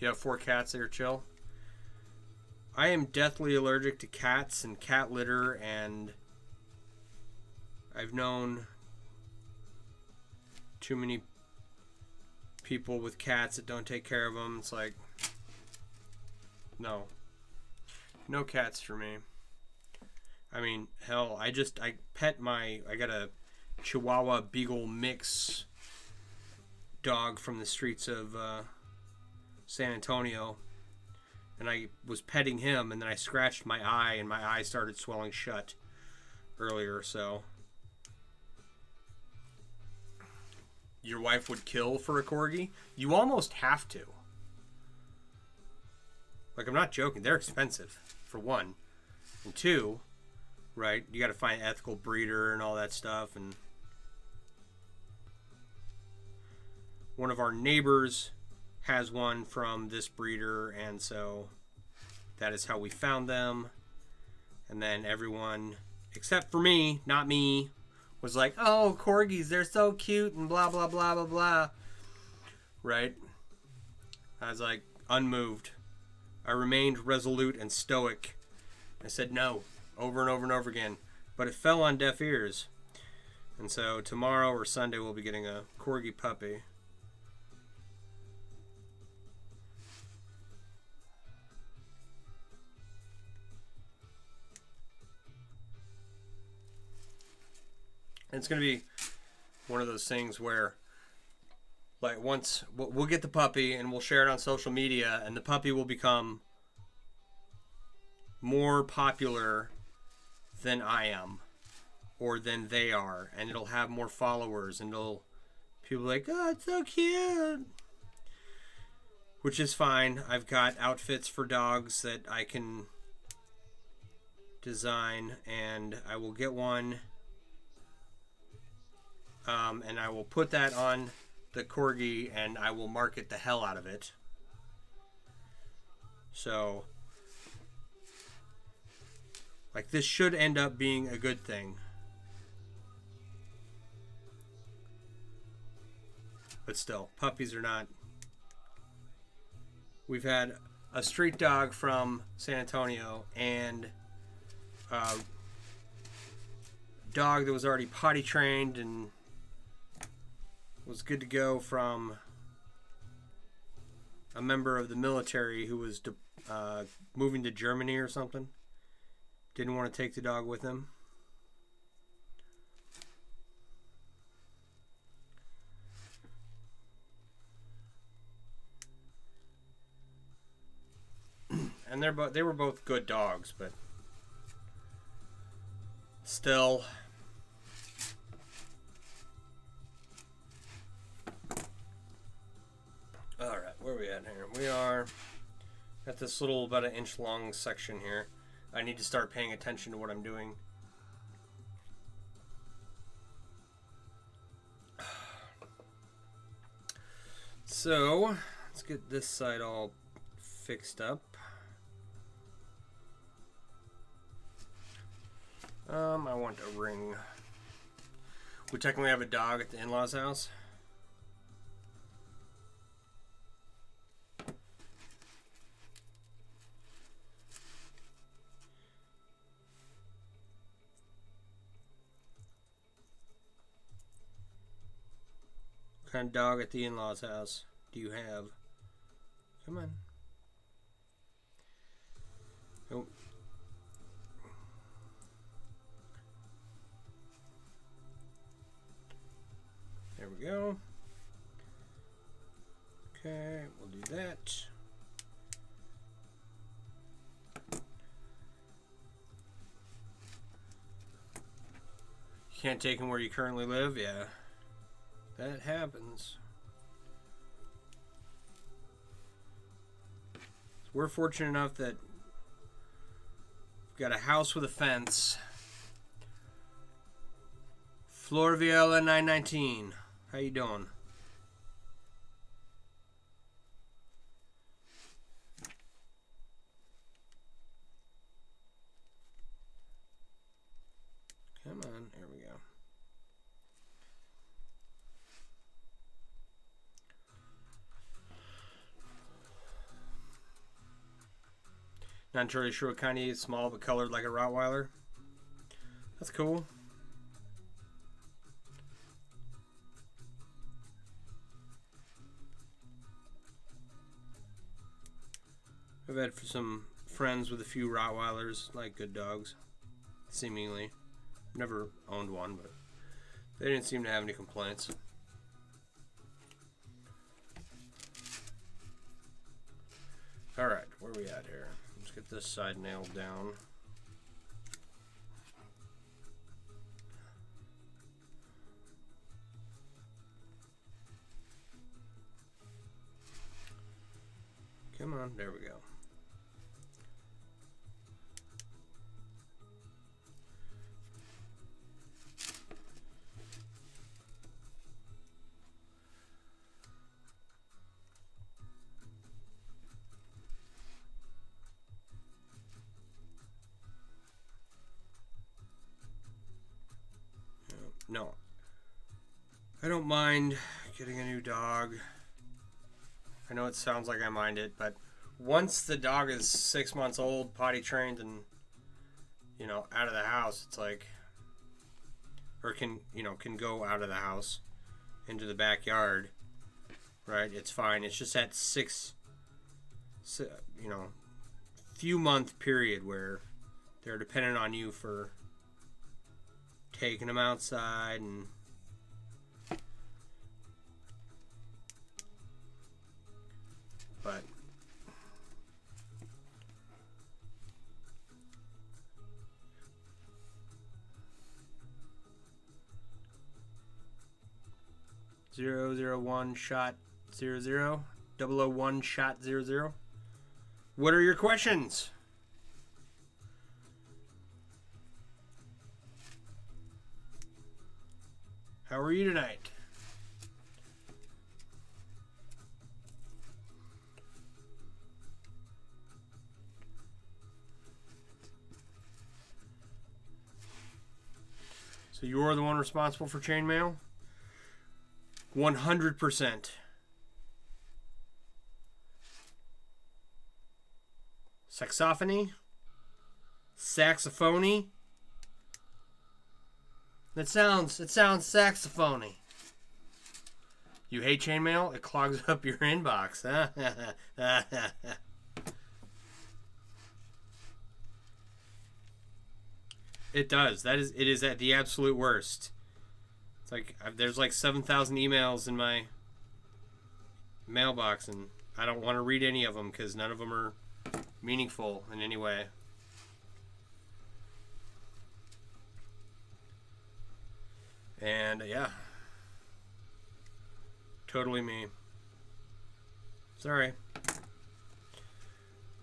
You have 4 cats that are chill. I am deathly allergic to cats and cat litter, and I've known too many people with cats that don't take care of them. It's like, no cats for me. I mean, hell, I got a Chihuahua Beagle mix dog from the streets of San Antonio, and I was petting him, and then I scratched my eye, and my eye started swelling shut earlier. So your wife would kill for a corgi? You almost have to. Like, I'm not joking. They're expensive, for one. And 2, right, you got to find an ethical breeder and all that stuff. And one of our neighbors has one from this breeder, and so that is how we found them. And then everyone, except for me, not me, was like, oh, corgis, they're so cute and blah, blah, blah, blah, blah. Right? I was like, unmoved. I remained resolute and stoic. I said no, over and over and over again. But it fell on deaf ears. And so tomorrow or Sunday we'll be getting a corgi puppy. And it's going to be one of those things where, like, once we'll get the puppy and we'll share it on social media, and the puppy will become more popular than I am or than they are, and it'll have more followers, and people like, oh, it's so cute, which is fine. I've got outfits for dogs that I can design, and I will get one, and I will put that on the corgi, and I will market the hell out of it. So, like, this should end up being a good thing. But still, puppies are not. We've had a street dog from San Antonio and a dog that was already potty trained and was good to go from a member of the military who was moving to Germany or something. Didn't want to take the dog with him. And they were both good dogs, but still. All right, where are we at here? We are at this little about an inch long section here. I need to start paying attention to what I'm doing. So let's get this side all fixed up. I want a ring. We technically have a dog at the in-laws' house. What kind of dog at the in-laws' house do you have? Come on. Oh. There we go. Okay, we'll do that. You can't take him where you currently live? Yeah. That happens. We're fortunate enough that we've got a house with a fence. Flor Viola 919. How you doing? Come on, here we go. Not entirely sure what kind he is. Small but colored like a Rottweiler. That's cool. I've had some friends with a few Rottweilers, like good dogs, seemingly. Never owned one, but they didn't seem to have any complaints. Alright, where are we at here? Let's get this side nailed down. Come on, there we go. No, I don't mind getting a new dog. I know it sounds like I mind it, but once the dog is 6 months old, potty trained, and out of the house, it's like, or can go out of the house into the backyard, right? It's fine. It's just that few month period where they're dependent on you for taking them outside and but .001 shot 00 001 shot 00. What are your questions? How are you tonight? So you're the one responsible for chainmail? 100%. Saxophony? Saxophony? It sounds saxophony. You hate chainmail? It clogs up your inbox. It does. It is at the absolute worst. It's like there's like 7,000 emails in my mailbox, and I don't want to read any of them because none of them are meaningful in any way. And yeah, totally me. Sorry.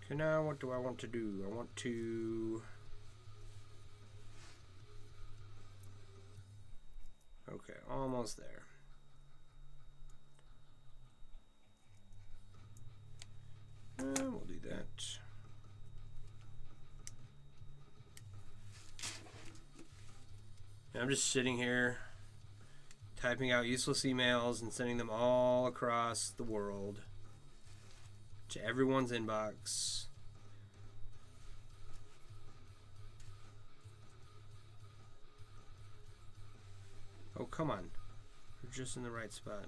Okay, now what do I want to do? I want to... Okay, almost there. We'll do that. I'm just sitting here typing out useless emails and sending them all across the world to everyone's inbox. Oh, come on. We're just in the right spot.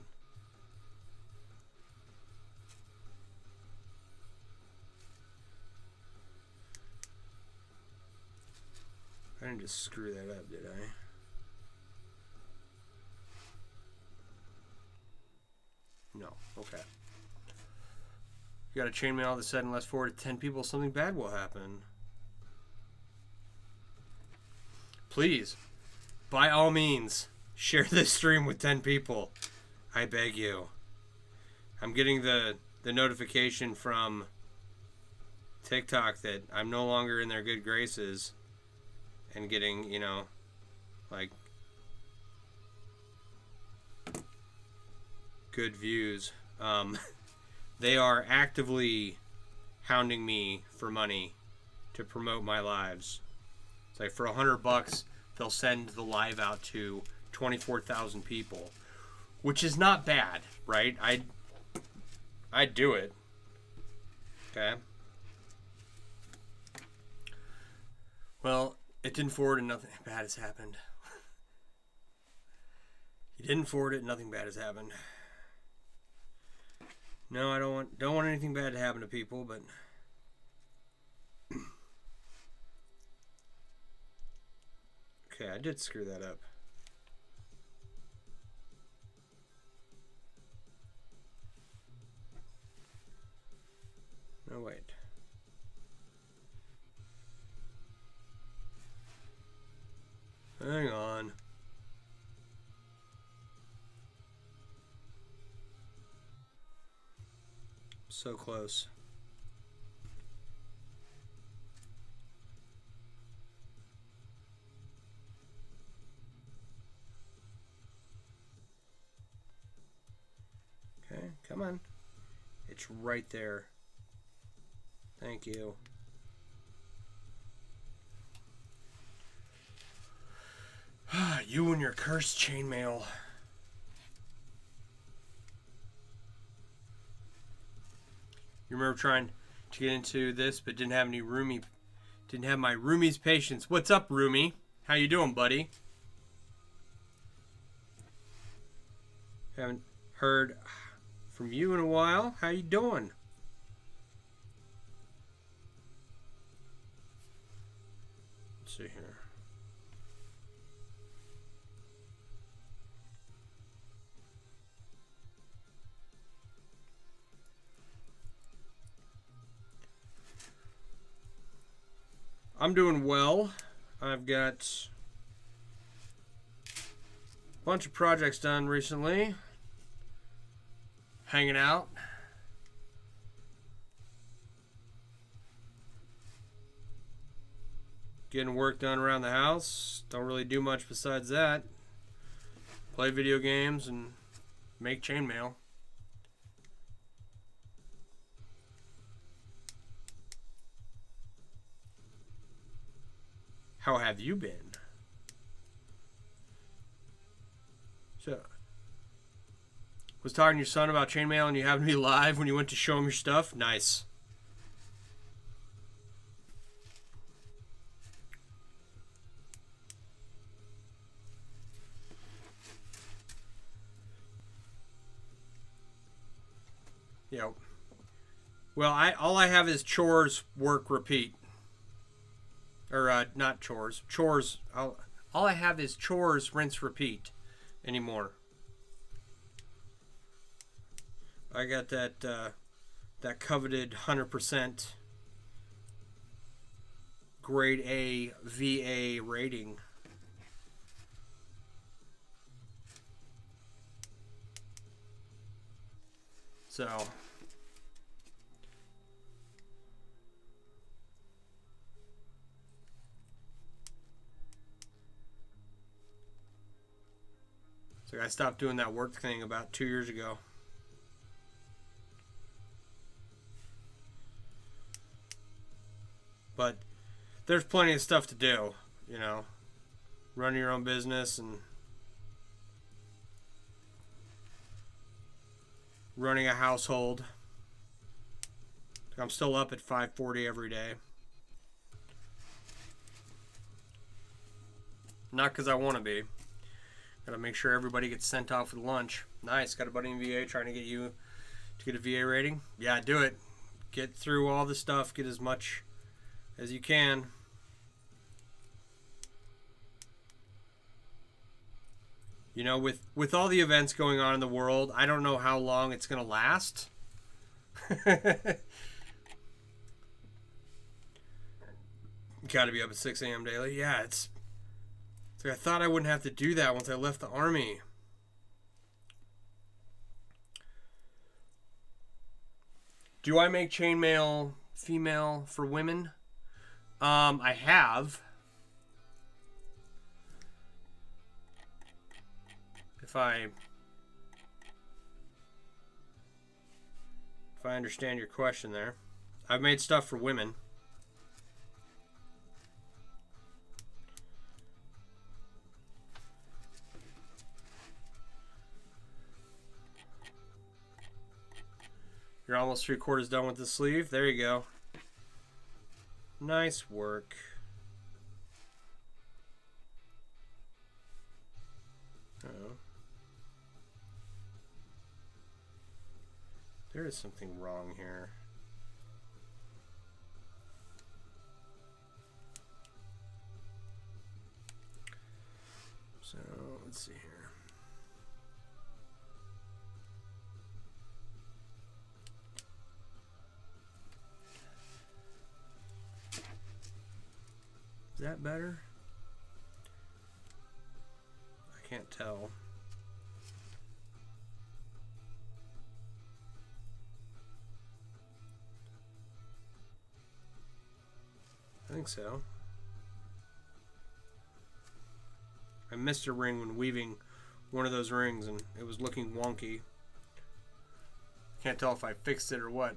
I didn't just screw that up, did I? No. Okay. You got a chainmail all of a sudden, let's forward to 10 people, something bad will happen. Please, by all means, share this stream with 10 people. I beg you. I'm getting the notification from TikTok that I'm no longer in their good graces and getting, you know, like, good views. They are actively hounding me for money to promote my lives. It's like for $100, they'll send the live out to 24,000 people, which is not bad, right? I'd do it. Okay. Well, it didn't forward and nothing bad has happened. You didn't forward it, nothing bad has happened. No, I don't want anything bad to happen to people, but okay, I did screw that up. No, wait. Hang on. So close. Okay, come on. It's right there. Thank you. You and your cursed chainmail. You remember trying to get into this, but didn't have my roomie's patience. What's up, roomie? How you doing, buddy? Haven't heard from you in a while. How you doing? Let's see here. I'm doing well. I've got a bunch of projects done recently. Hanging out. Getting work done around the house. Don't really do much besides that. Play video games and make chainmail. How have you been? So, was talking to your son about chainmail and you happened to be live when you went to show him your stuff? Nice. Yeah. Well, all I have is chores, work, repeat. Or not chores. Chores. All I have is chores, rinse, repeat anymore. I got that coveted 100% grade A VA rating. So I stopped doing that work thing about 2 years ago. But there's plenty of stuff to do, you know. Running your own business and running a household. I'm still up at 5:40 every day. Not because I want to be. Gotta make sure everybody gets sent off with lunch. Nice. Got a buddy in VA trying to get you to get a VA rating. Yeah, do it. Get through all the stuff. Get as much as you can. You know, with all the events going on in the world, I don't know how long it's going to last. Got to be up at 6 a.m. daily. Yeah, it's like I thought I wouldn't have to do that once I left the Army. Do I make chainmail female for women? I have. If I understand your question there. I've made stuff for women. You're almost 3/4 done with the sleeve. There you go. Nice work. Uh-oh. There is something wrong here. So, let's see here. Is that better? I can't tell. I think so. I missed a ring when weaving one of those rings and it was looking wonky. Can't tell if I fixed it or what.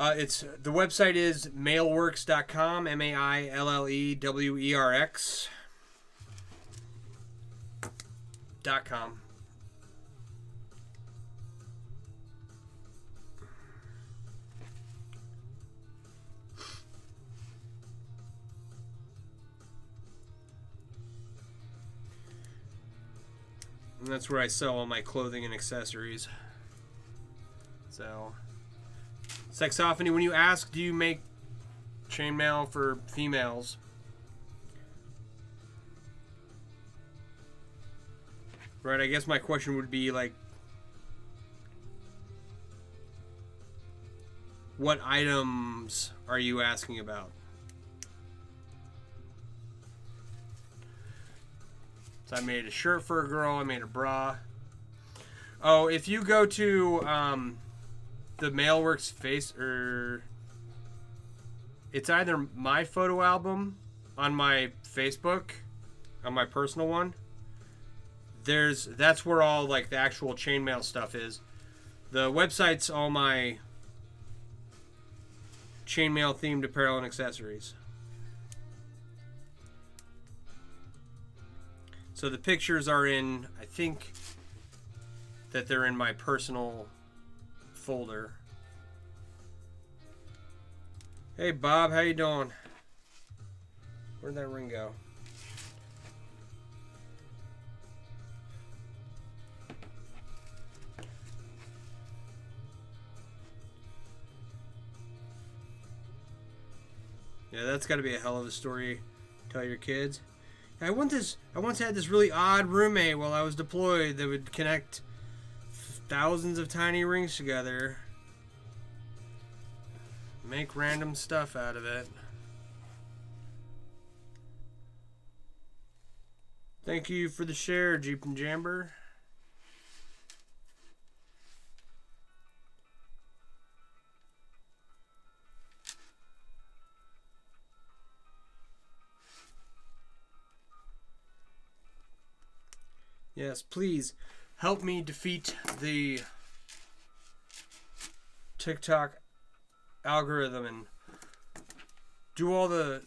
The website is mailworks.com, mailwerx.com. And that's where I sell all my clothing and accessories. So, Sexophony, when you ask, do you make chainmail for females? Right, I guess my question would be like, What items are you asking about? So I made a shirt for a girl. I made a bra. Oh, if you go to the Mailworks face, or it's either my photo album on my Facebook, on my personal one. That's where all like the actual chainmail stuff is. The website's all my chainmail themed apparel and accessories. So the pictures are in, I think that they're in my personal folder. Hey Bob, how you doing? Where'd that ring go? Yeah, that's got to be a hell of a story to tell your kids. I once had this really odd roommate while I was deployed that would connect thousands of tiny rings together, make random stuff out of it. Thank you for the share, Jeep and Jamber. Yes, please help me defeat the TikTok algorithm and do all the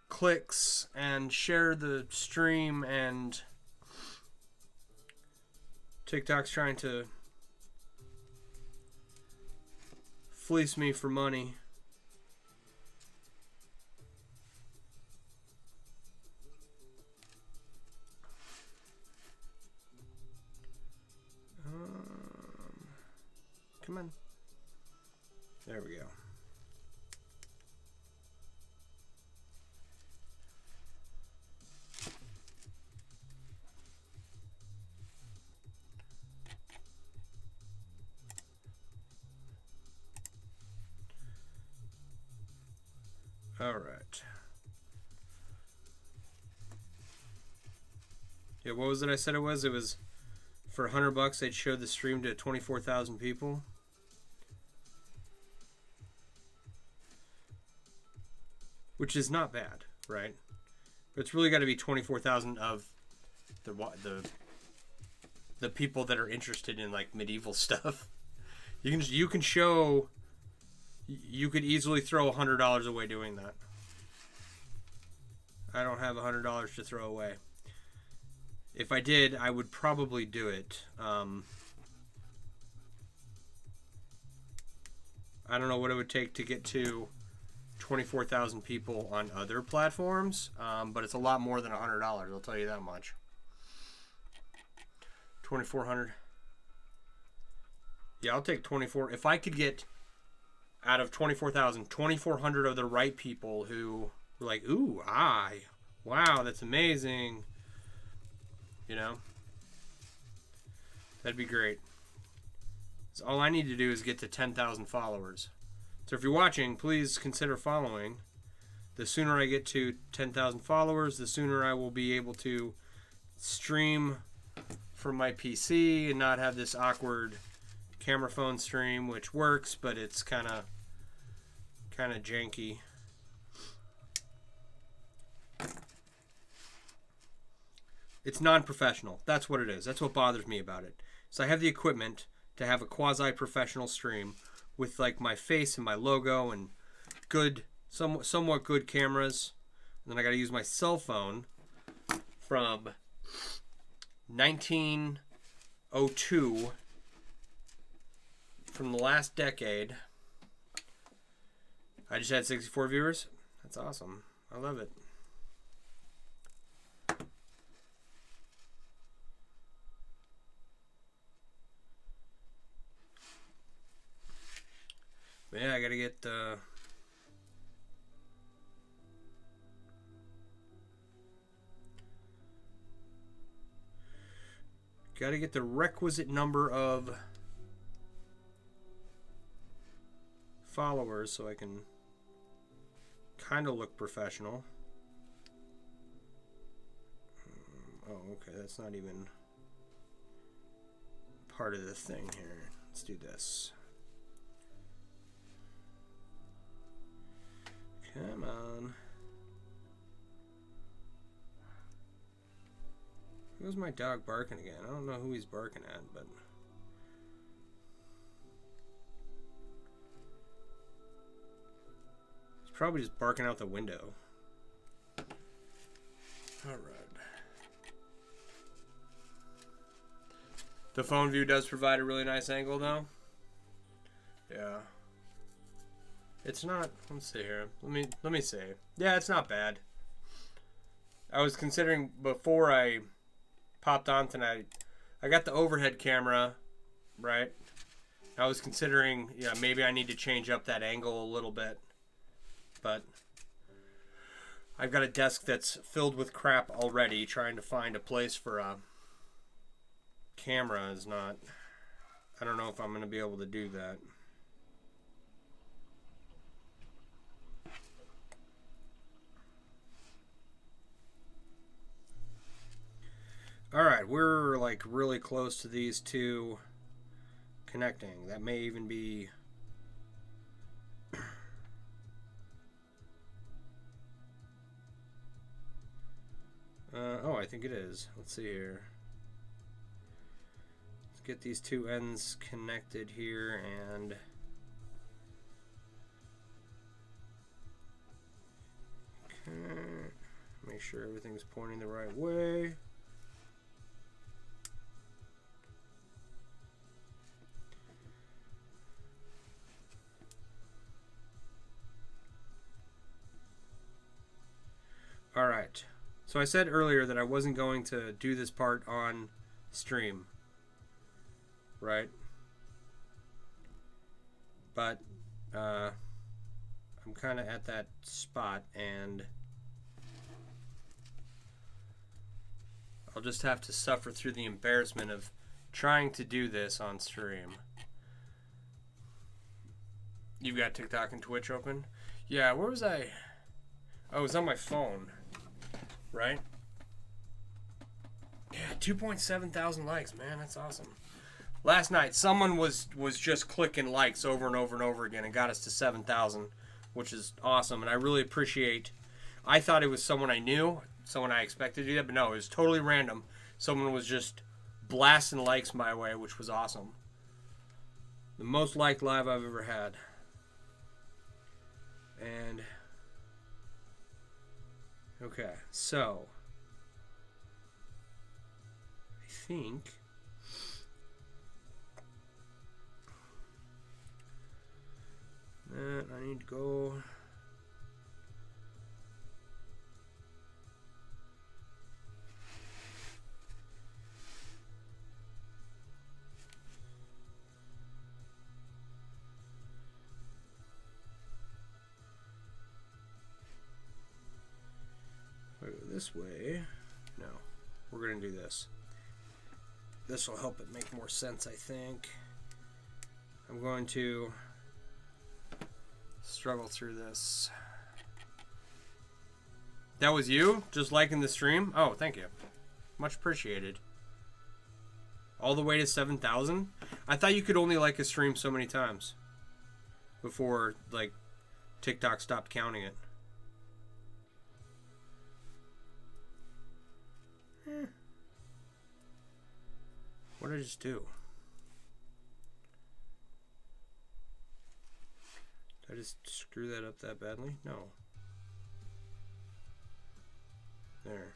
clicks and share the stream, and TikTok's trying to fleece me for money. Come on. There we go. All right. Yeah, what was it I said it was? It was for $100 they'd show the stream to 24,000 people. Which is not bad, right? But it's really got to be 24,000 of the people that are interested in like medieval stuff. You can show. You could easily throw $100 away doing that. I don't have $100 to throw away. If I did, I would probably do it. I don't know what it would take to get to 24,000 people on other platforms, but it's a lot more than $100. I'll tell you that much. 2,400. Yeah, I'll take 24. If I could get out of 24,000, 2,400 of the right people who were like, "Ooh, wow, that's amazing," you know, that'd be great. So all I need to do is get to 10,000 followers. So if you're watching, please consider following. The sooner I get to 10,000 followers, the sooner I will be able to stream from my PC and not have this awkward camera phone stream, which works, but it's kind of janky. It's non-professional. That's what it is. That's what bothers me about it. So I have the equipment to have a quasi-professional stream with like my face and my logo and good, somewhat good cameras. And then I got to use my cell phone from 1902, from the last decade. I just had 64 viewers. That's awesome. I love it. But yeah, I gotta get the requisite number of followers so I can kind of look professional. Oh, okay, that's not even part of the thing here. Let's do this. Come on. Who's my dog barking again? I don't know who he's barking at, but... he's probably just barking out the window. Alright. The phone view does provide a really nice angle, though. Yeah. It's not... let's see here. Let me see. Yeah, it's not bad. I was considering before I popped on tonight, I got the overhead camera, right? I was considering, yeah, maybe I need to change up that angle a little bit. But I've got a desk that's filled with crap already. Trying to find a place for a camera is not... I don't know if I'm going to be able to do that. Alright, we're like really close to these two connecting. That may even be... oh, I think it is. Let's see here. Let's get these two ends connected here and... okay. Make sure everything's pointing the right way. Alright, so I said earlier that I wasn't going to do this part on stream, right? But I'm kind of at that spot, and I'll just have to suffer through the embarrassment of trying to do this on stream. You've got TikTok and Twitch open? Yeah, where was I? Oh, it was on my phone. Right? Yeah, 2.7 thousand likes, man. That's awesome. Last night, someone was just clicking likes over and over and over again and got us to 7,000, which is awesome. And I really appreciate... I thought it was someone I knew, someone I expected to do that, but no, it was totally random. Someone was just blasting likes my way, which was awesome. The most liked live I've ever had. And... okay, so I think that I need to go. This way. No, we're gonna do this. This will help it make more sense, I think. I'm going to struggle through this. That was you? Just liking the stream? Oh, thank you. Much appreciated. All the way to 7,000? I thought you could only like a stream so many times before, like, TikTok stopped counting it. What did I just do? Did I just screw that up that badly? No. There.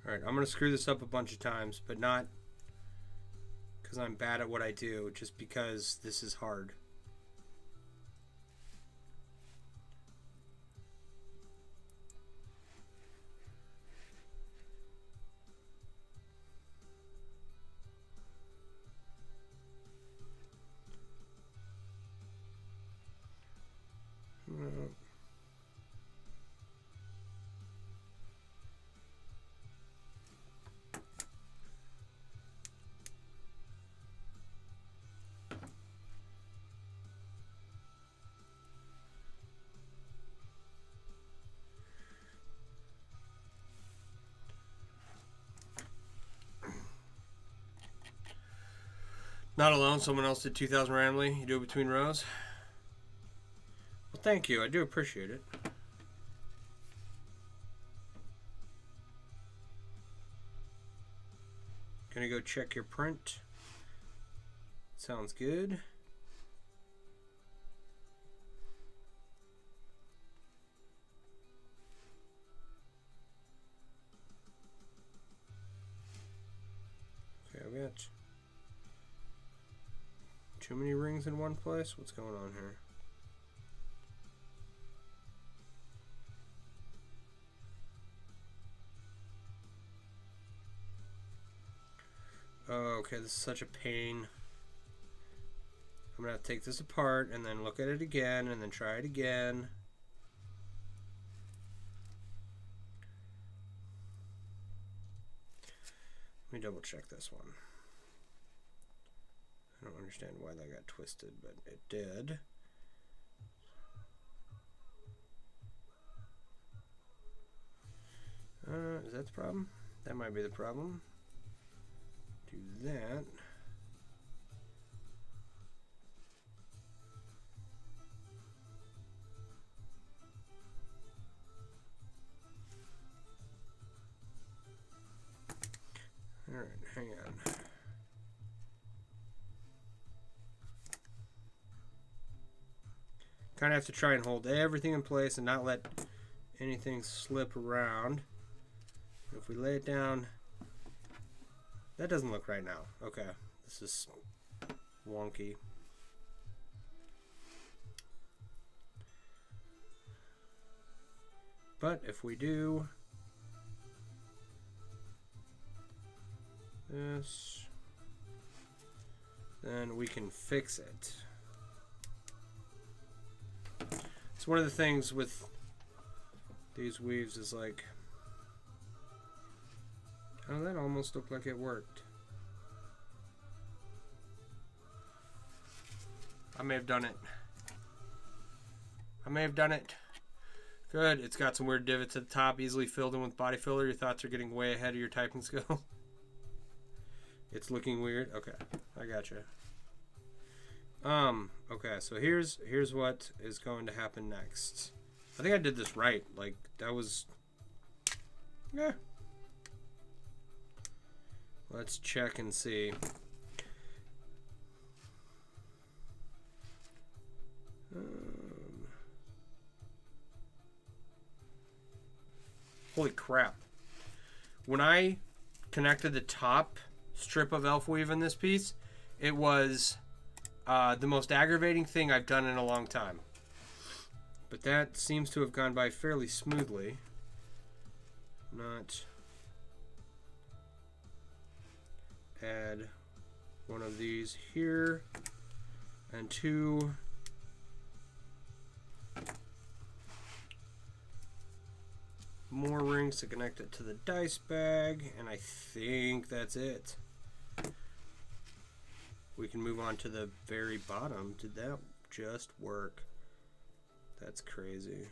Alright, I'm going to screw this up a bunch of times, but not because I'm bad at what I do, just because this is hard. Not alone. Someone else did 2,000 randomly. You do it between rows. Well, thank you. I do appreciate it. Gonna go check your print. Sounds good. Okay, we got too many rings in one place. What's going on here? Oh, okay, this is such a pain. I'm gonna have to take this apart and then look at it again and then try it again. Let me double check this one. I don't understand why that got twisted, but it did. Is that the problem? That might be the problem. Do that. All right, hang on. Kind of have to try and hold everything in place and not let anything slip around. If we lay it down, that doesn't look right now. Okay, this is wonky. But if we do this, then we can fix it. It's one of the things with these weaves is like, oh, that almost looked like it worked. I may have done it. I may have done it. Good. It's got some weird divots at the top, easily filled in with body filler. Your thoughts are getting way ahead of your typing skill. It's looking weird. Okay, I gotcha. Okay, so here's what is going to happen next. I think I did this right. Like, that was... Yeah. Let's check and see. Holy crap. When I connected the top strip of elf weave in this piece, it was the most aggravating thing I've done in a long time. But that seems to have gone by fairly smoothly. Not add one of these here and two more rings to connect it to the dice bag, and I think that's it. We can move on to the very bottom. Did that just work? That's crazy.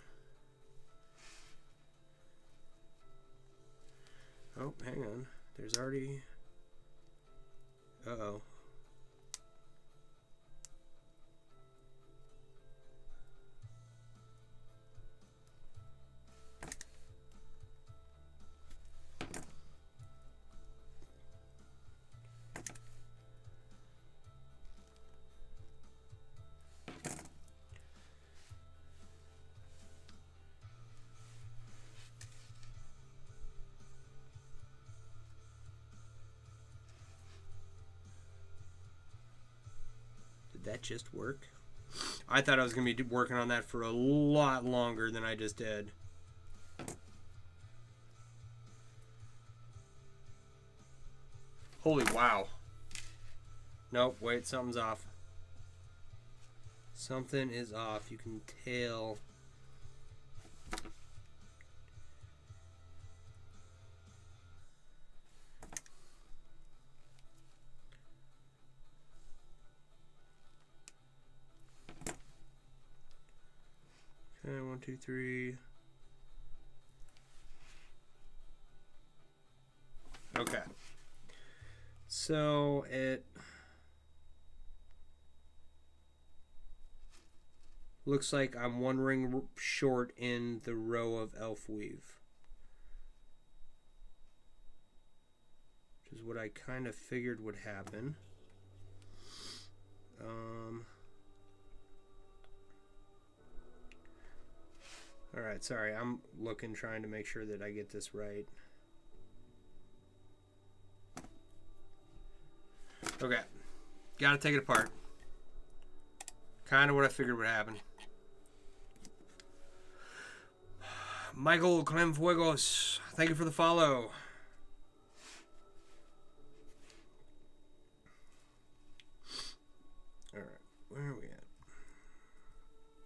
Oh, hang on. There's already... Uh-oh. That just work? I thought I was going to be working on that for a lot longer than I just did. Holy wow. Nope, wait, something's off. Something is off. You can tell. 1, 2, 3. Okay. So it looks like I'm 1 ring short in the row of elf weave, which is what I kind of figured would happen. All right, sorry, I'm looking, trying to make sure that I get this right. Okay, gotta take it apart. Kind of what I figured would happen. Michael Clemfuegos, thank you for the follow. Alright, where are we at?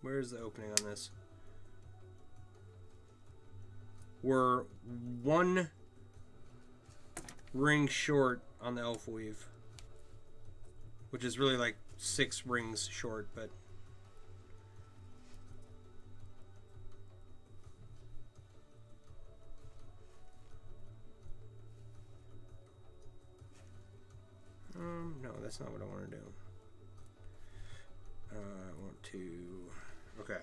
Where's the opening on this? We're 1 ring short on the elf weave, which is really like 6 rings short, but no, that's not what I want to do. I want to, okay.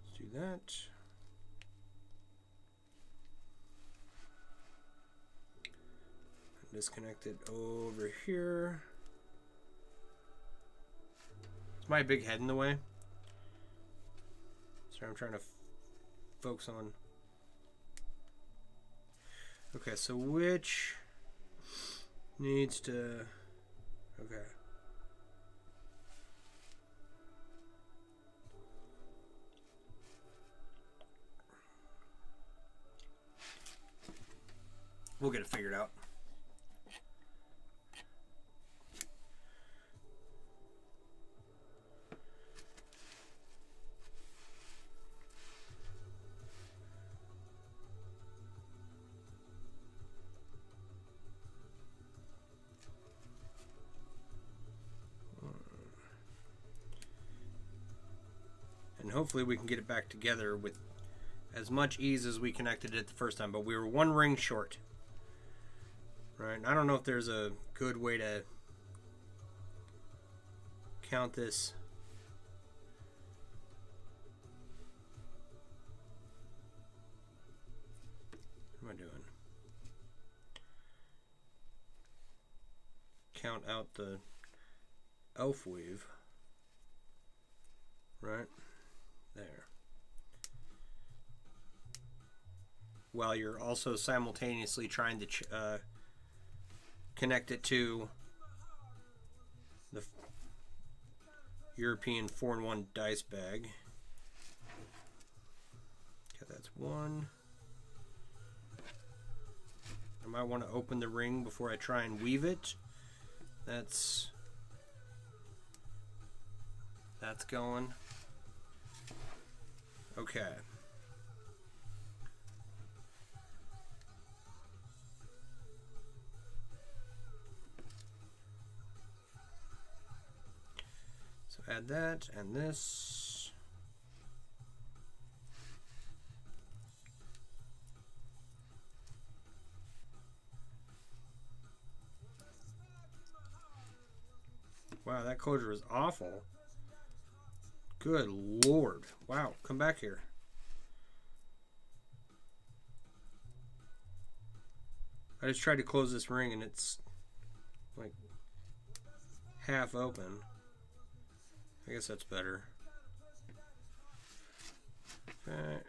Let's do that. Disconnect it over here. Is my big head in the way? Sorry, I'm trying to focus on. Okay, so which needs to. Okay. We'll get it figured out. And hopefully we can get it back together with as much ease as we connected it the first time, but we were 1 ring short. Right, I don't know if there's a good way to count this. What am I doing? Count out the elf weave. Right there. While you're also simultaneously trying to connect it to the European 4-in-1 dice bag. Okay, that's 1. I might want to open the ring before I try and weave it. That's going. Okay. So add that and this. Wow, that closure is awful. Good Lord. Wow, come back here. I just tried to close this ring and it's like half open. I guess that's better. Okay.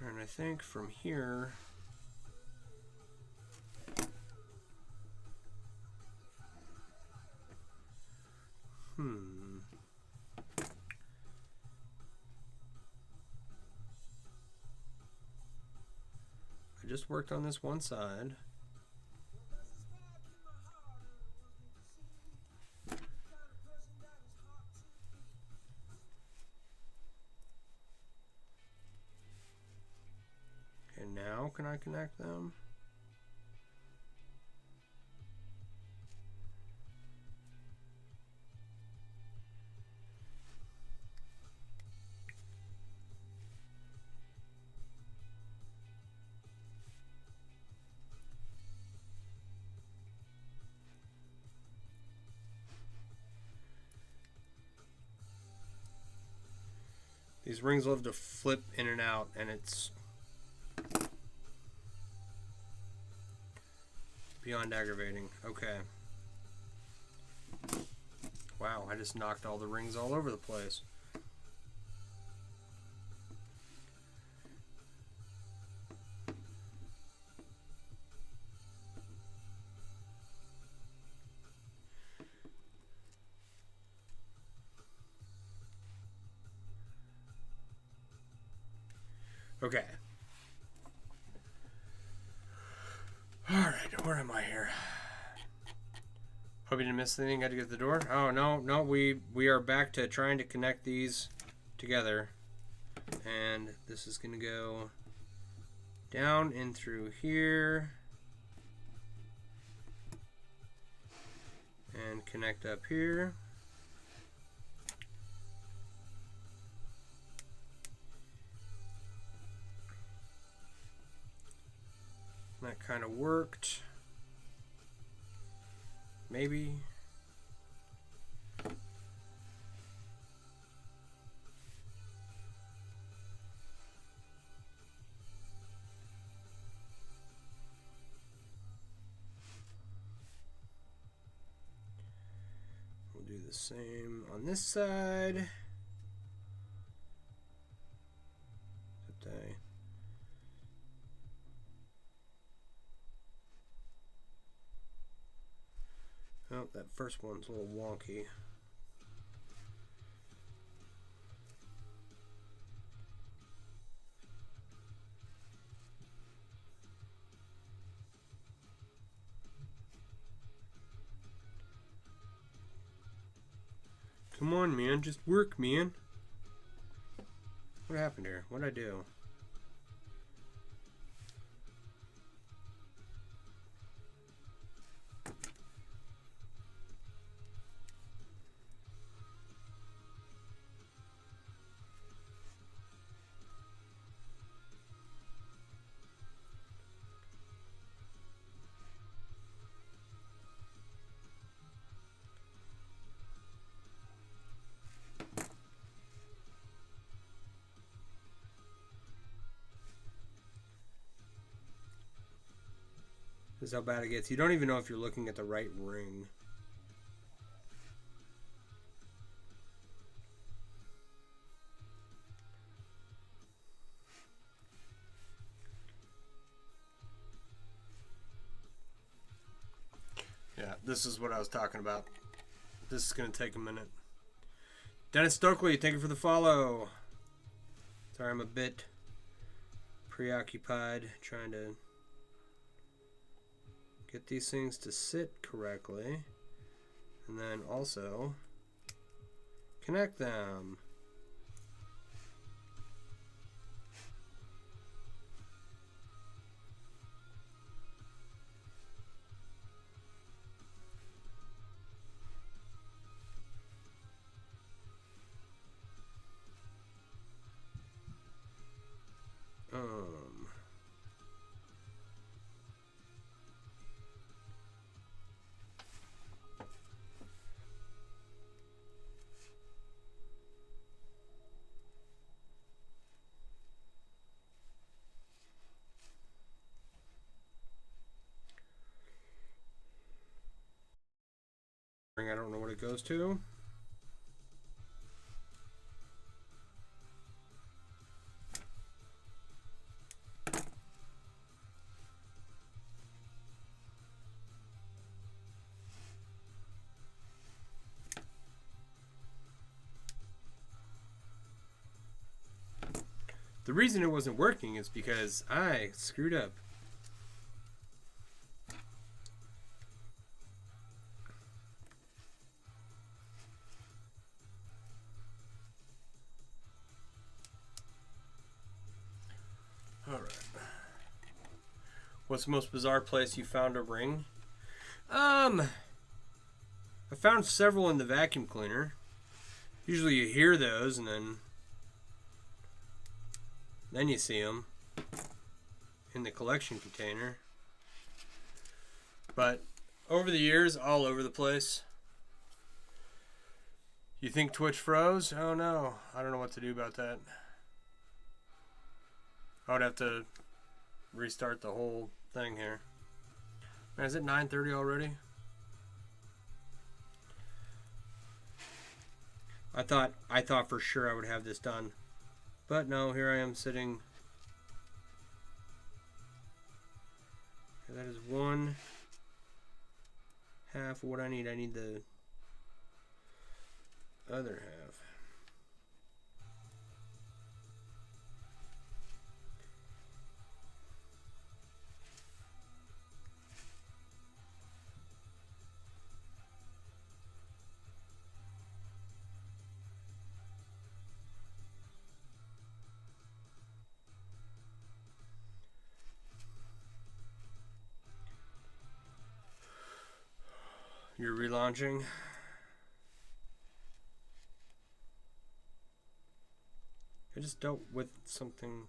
And I think from here, I just worked on this one side. How can I connect them? These rings love to flip in and out, and it's beyond aggravating. Okay. Wow, I just knocked all the rings all over the place. Okay. Alright, where am I here? Hope you didn't miss anything. Had to get to the door. Oh, no, we are back to trying to connect these together. And this is going to go down in through here. And connect up here. That kind of worked. Maybe. We'll do the same on this side. Oh, that first one's a little wonky. Come on, man. Just work, man. What happened here? What'd I do? This is how bad it gets. You don't even know if you're looking at the right ring. Yeah, this is what I was talking about. This is going to take a minute. Dennis Stokely, thank you for the follow. Sorry, I'm a bit preoccupied trying to get these things to sit correctly. And then also connect them. I don't know what it goes to. The reason it wasn't working is because I screwed up. All right. What's the most bizarre place you found a ring? I found several in the vacuum cleaner. Usually you hear those and then you see them in the collection container. But over the years, all over the place. You think Twitch froze? Oh no, I don't know what to do about that. I would have to restart the whole thing here. Man, is it 9:30 already? I thought for sure I would have this done. But no, here I am sitting. That is one half of what I need. I need the other half. You're relaunching. I just dealt with something.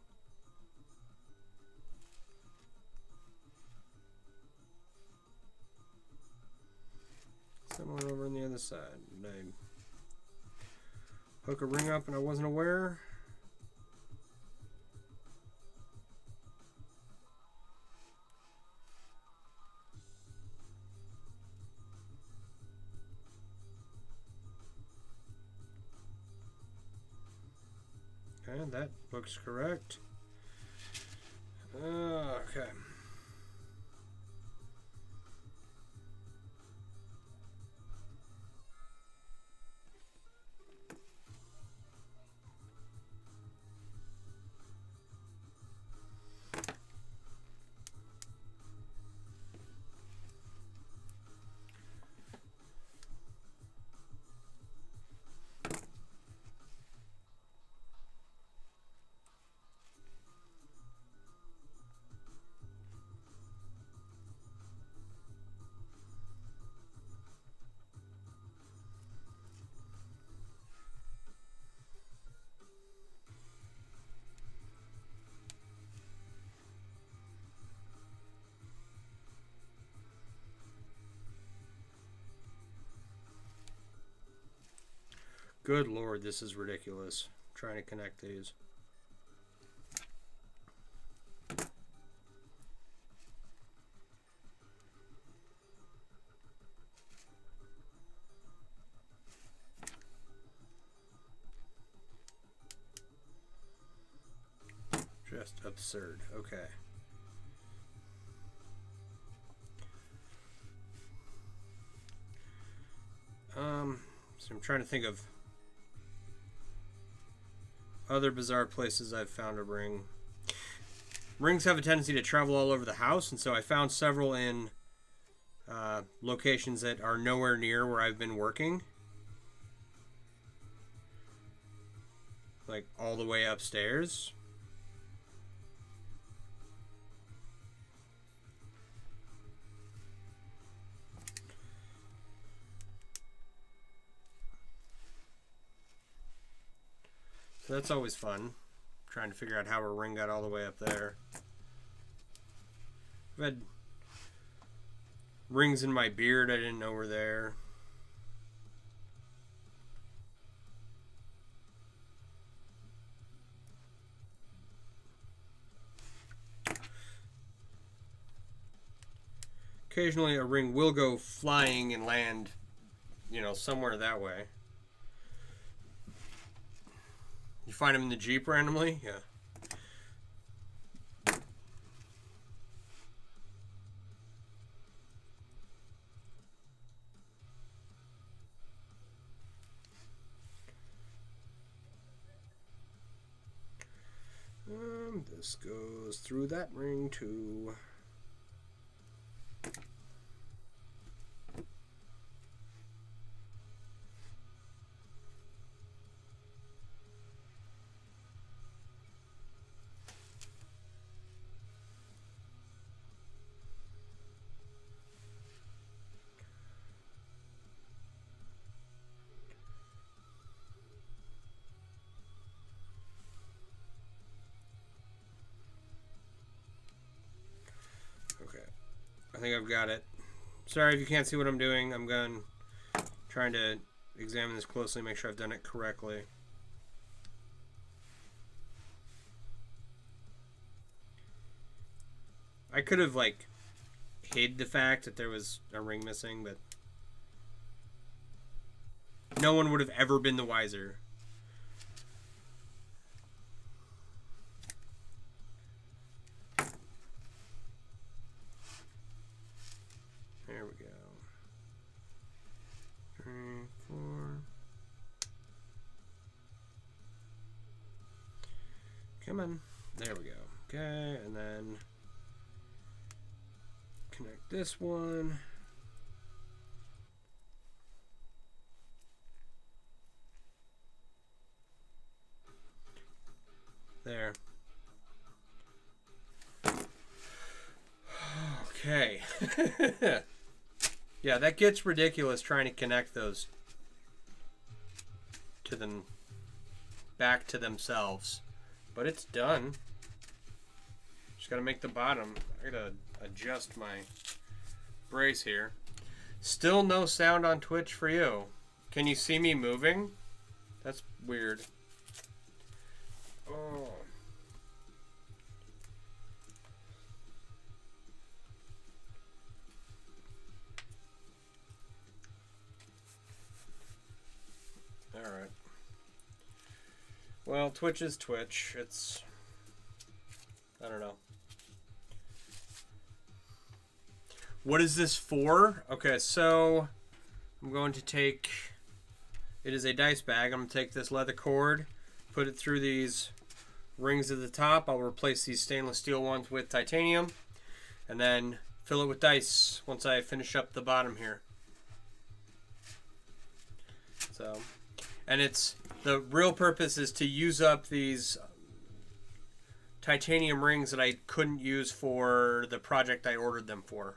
Similar over on the other side. Did I hook a ring up and I wasn't aware? Okay, that looks correct. Okay. Good Lord, this is ridiculous. I'm trying to connect these. Just absurd. Okay. So I'm trying to think of other bizarre places I've found a ring. Rings have a tendency to travel all over the house, and so I found several in locations that are nowhere near where I've been working. Like all the way upstairs. So that's always fun, trying to figure out how a ring got all the way up there. I've had rings in my beard I didn't know were there. Occasionally a ring will go flying and land, you know, somewhere that way. You find them in the Jeep randomly? Yeah. This goes through that ring too. think I've got it. Sorry if you can't see what I'm doing. I'm trying to examine this closely, make sure I've done it correctly. I could have, like, hid the fact that there was a ring missing, but no one would have ever been the wiser. There we go. 3, 4. Come on. There we go. Okay, and then connect this one. There. Okay. Yeah, that gets ridiculous trying to connect those to them back to themselves. But it's done. Just gotta make the bottom. I gotta adjust my brace here. Still no sound on Twitch for you. Can you see me moving? That's weird. Oh. Alright. Well, Twitch is Twitch. It's... I don't know. What is this for? Okay, so I'm going to take... It is a dice bag. I'm going to take this leather cord, put it through these rings at the top. I'll replace these stainless steel ones with titanium, and then fill it with dice once I finish up the bottom here. So, and it's... The real purpose is to use up these titanium rings that I couldn't use for the project I ordered them for.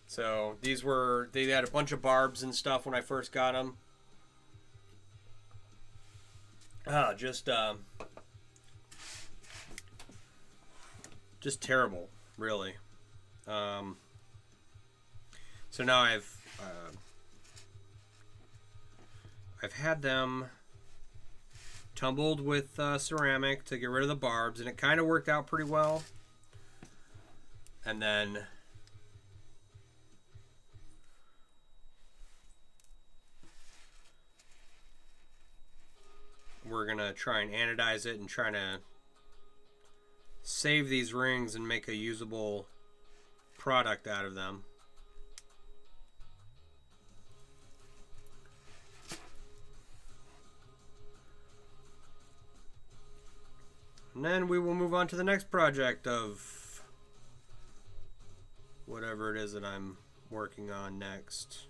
So these were, they had a bunch of barbs and stuff when I first got them. Just terrible, really. So now I've had them tumbled with ceramic to get rid of the barbs, and it kind of worked out pretty well. And then we're gonna try and anodize it and try to save these rings and make a usable product out of them. And then we will move on to the next project of whatever it is that I'm working on next.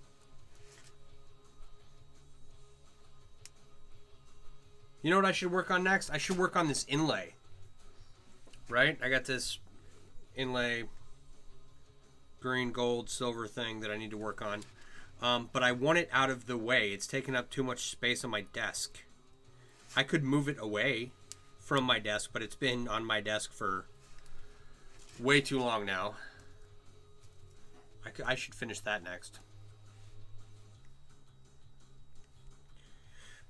You know what I should work on next? I should work on this inlay. Right? I got this inlay green, gold, silver thing that I need to work on. But I want it out of the way. It's taking up too much space on my desk. I could move it away from my desk, but it's been on my desk for way too long now. I should finish that next.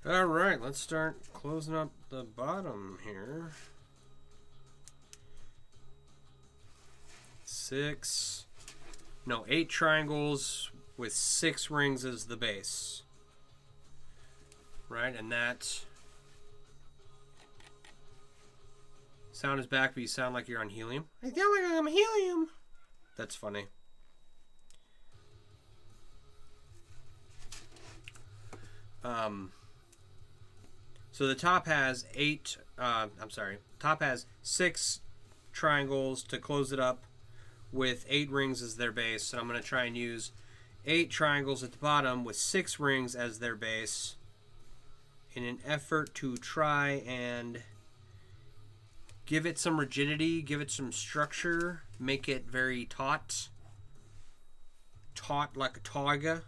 Alright, let's start closing up the bottom here. 8 triangles with 6 rings as the base. Right, and that... Sound is back, but you sound like you're on helium. I sound like I'm helium. That's funny. So the top has top has 6 triangles to close it up with 8 rings as their base. So I'm going to try and use 8 triangles at the bottom with 6 rings as their base in an effort to try and give it some rigidity, give it some structure, make it very taut. Taut like a tiger.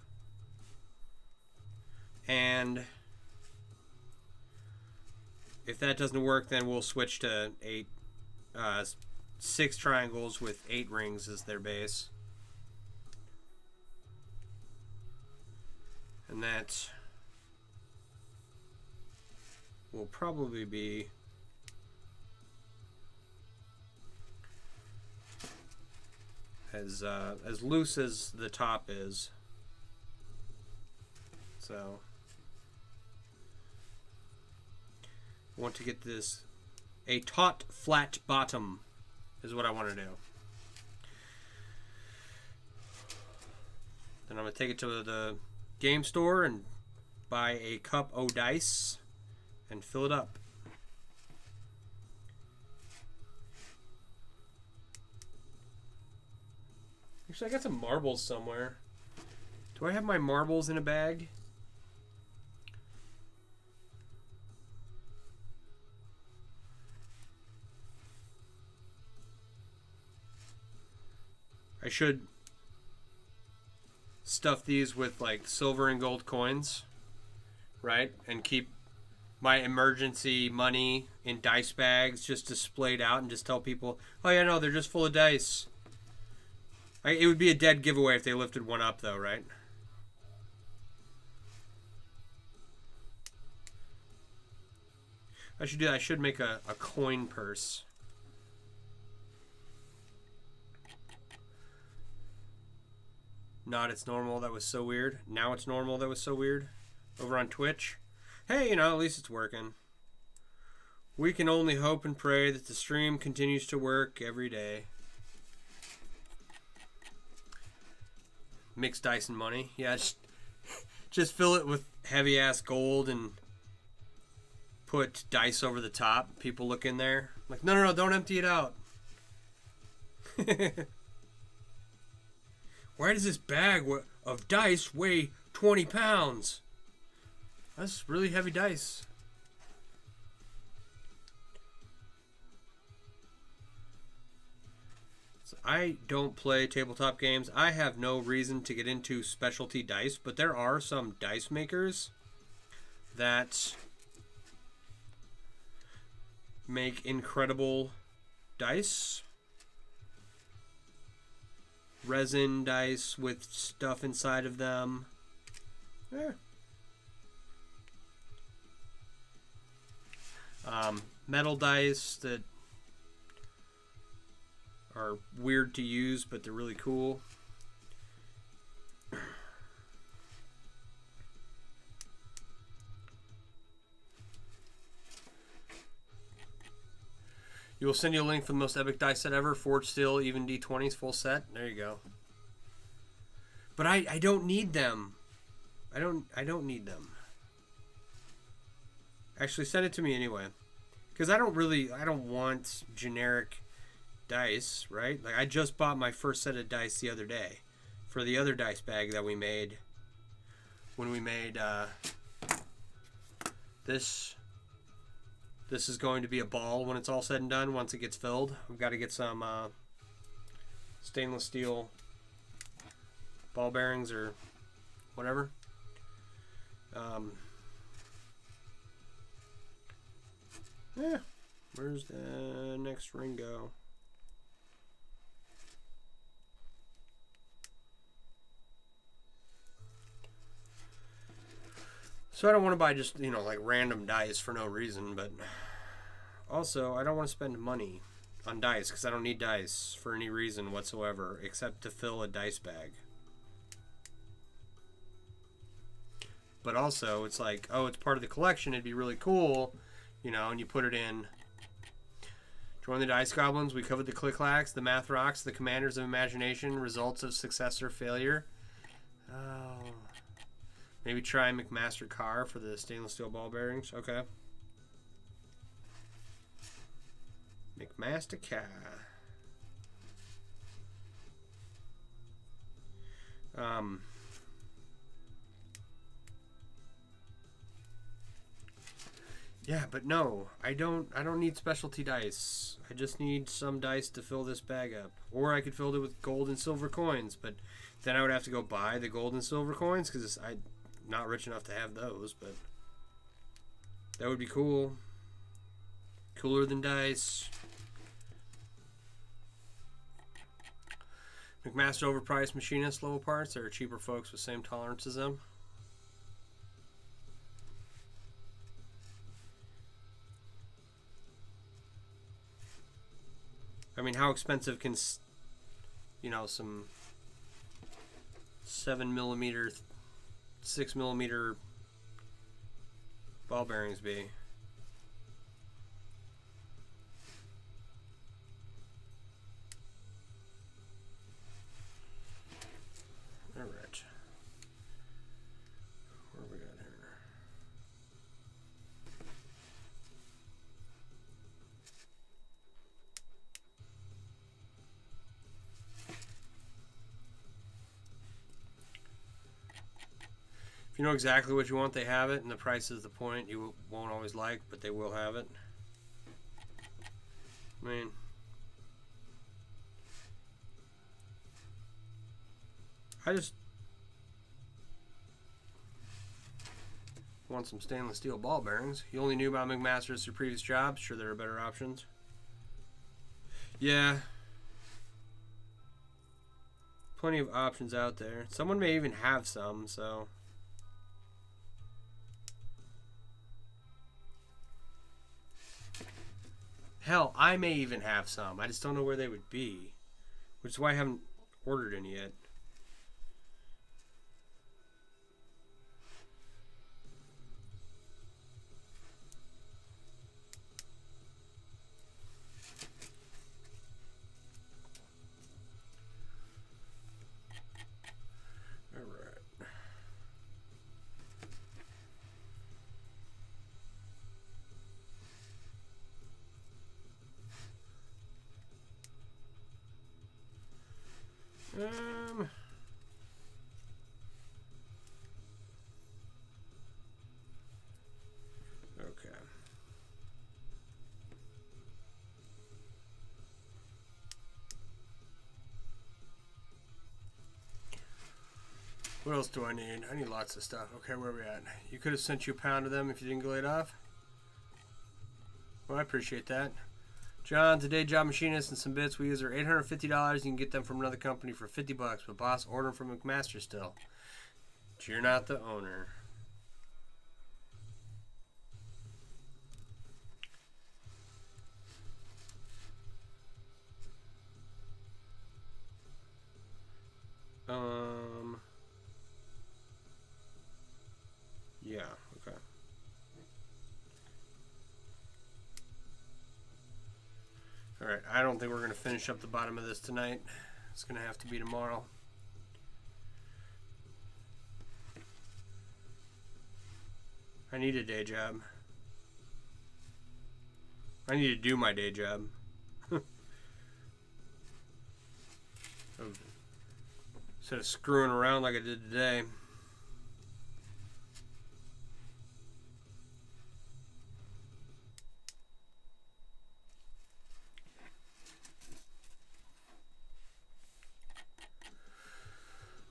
And if that doesn't work, then we'll switch to 6 triangles with 8 rings as their base. And that will probably be as loose as the top is. So I want to get this a taut flat bottom is what I want to do. Then I'm going to take it to the game store and buy a cup o' dice and fill it up. Actually, I got some marbles somewhere. Do I have my marbles in a bag? I should stuff these with like silver and gold coins, right? And keep my emergency money in dice bags just displayed out and just tell people, oh yeah, no, they're just full of dice. It would be a dead giveaway if they lifted one up though, right? I should do that. I should make a coin purse. Not it's normal, that was so weird. Now it's normal, that was so weird. Over on Twitch. Hey, you know, at least it's working. We can only hope and pray that the stream continues to work every day. Mixed dice and money. Yeah, just fill it with heavy ass gold and put dice over the top. People look in there. I'm like, no, don't empty it out. Why does this bag of dice weigh 20 pounds? That's really heavy dice. So I don't play tabletop games. I have no reason to get into specialty dice, but there are some dice makers that make incredible dice. Resin dice with stuff inside of them. Yeah. Metal dice that are weird to use, but they're really cool. You will send you a link for the most epic dice set ever. Forged steel, even D20s, full set. There you go. But I don't need them. I don't need them. Actually, send it to me anyway. Because I don't want generic dice, right? Like I just bought my first set of dice the other day for the other dice bag that we made when we made this. This is going to be a ball when it's all said and done. Once it gets filled, we've got to get some stainless steel ball bearings or whatever. Yeah, where's the next ring go? So I don't want to buy just, you know, like random dice for no reason, but also I don't want to spend money on dice because I don't need dice for any reason whatsoever except to fill a dice bag. But also it's like, oh, it's part of the collection, it'd be really cool, you know, and you put it in. Join the Dice Goblins, we covered the Click-Clacks, the Math Rocks, the Commanders of Imagination, results of success or failure. Oh... Maybe try McMaster Carr for the stainless steel ball bearings. Okay. McMaster Carr. Yeah, but no, I don't need specialty dice. I just need some dice to fill this bag up. Or I could fill it with gold and silver coins, but then I would have to go buy the gold and silver coins because I'm not rich enough to have those, but that would be cool. Cooler than dice. McMaster overpriced machinist level parts. There are cheaper folks with same tolerance as them. I mean, how expensive can, you know, some 7mm, 6mm ball bearings be? All right. Where are we at here? If you know exactly what you want, they have it, and the price is the point you won't always like, but they will have it. I mean, I just want some stainless steel ball bearings. You only knew about McMaster's through previous jobs. Sure, there are better options. Yeah. Plenty of options out there. Someone may even have some, so... Hell, I may even have some. I just don't know where they would be. Which is why I haven't ordered any yet. Okay. What else do I need? I need lots of stuff. Okay, where are we at? You could have sent you a pound of them if you didn't get laid off. Well, I appreciate that. John's a day job machinist and some bits we use are $850. You can get them from another company for $50, but boss, order them from McMaster still. But you're not the owner. Yeah, okay. Alright, I don't think we're going to finish up the bottom of this tonight. It's going to have to be tomorrow. I need a day job. I need to do my day job. Instead of screwing around like I did today.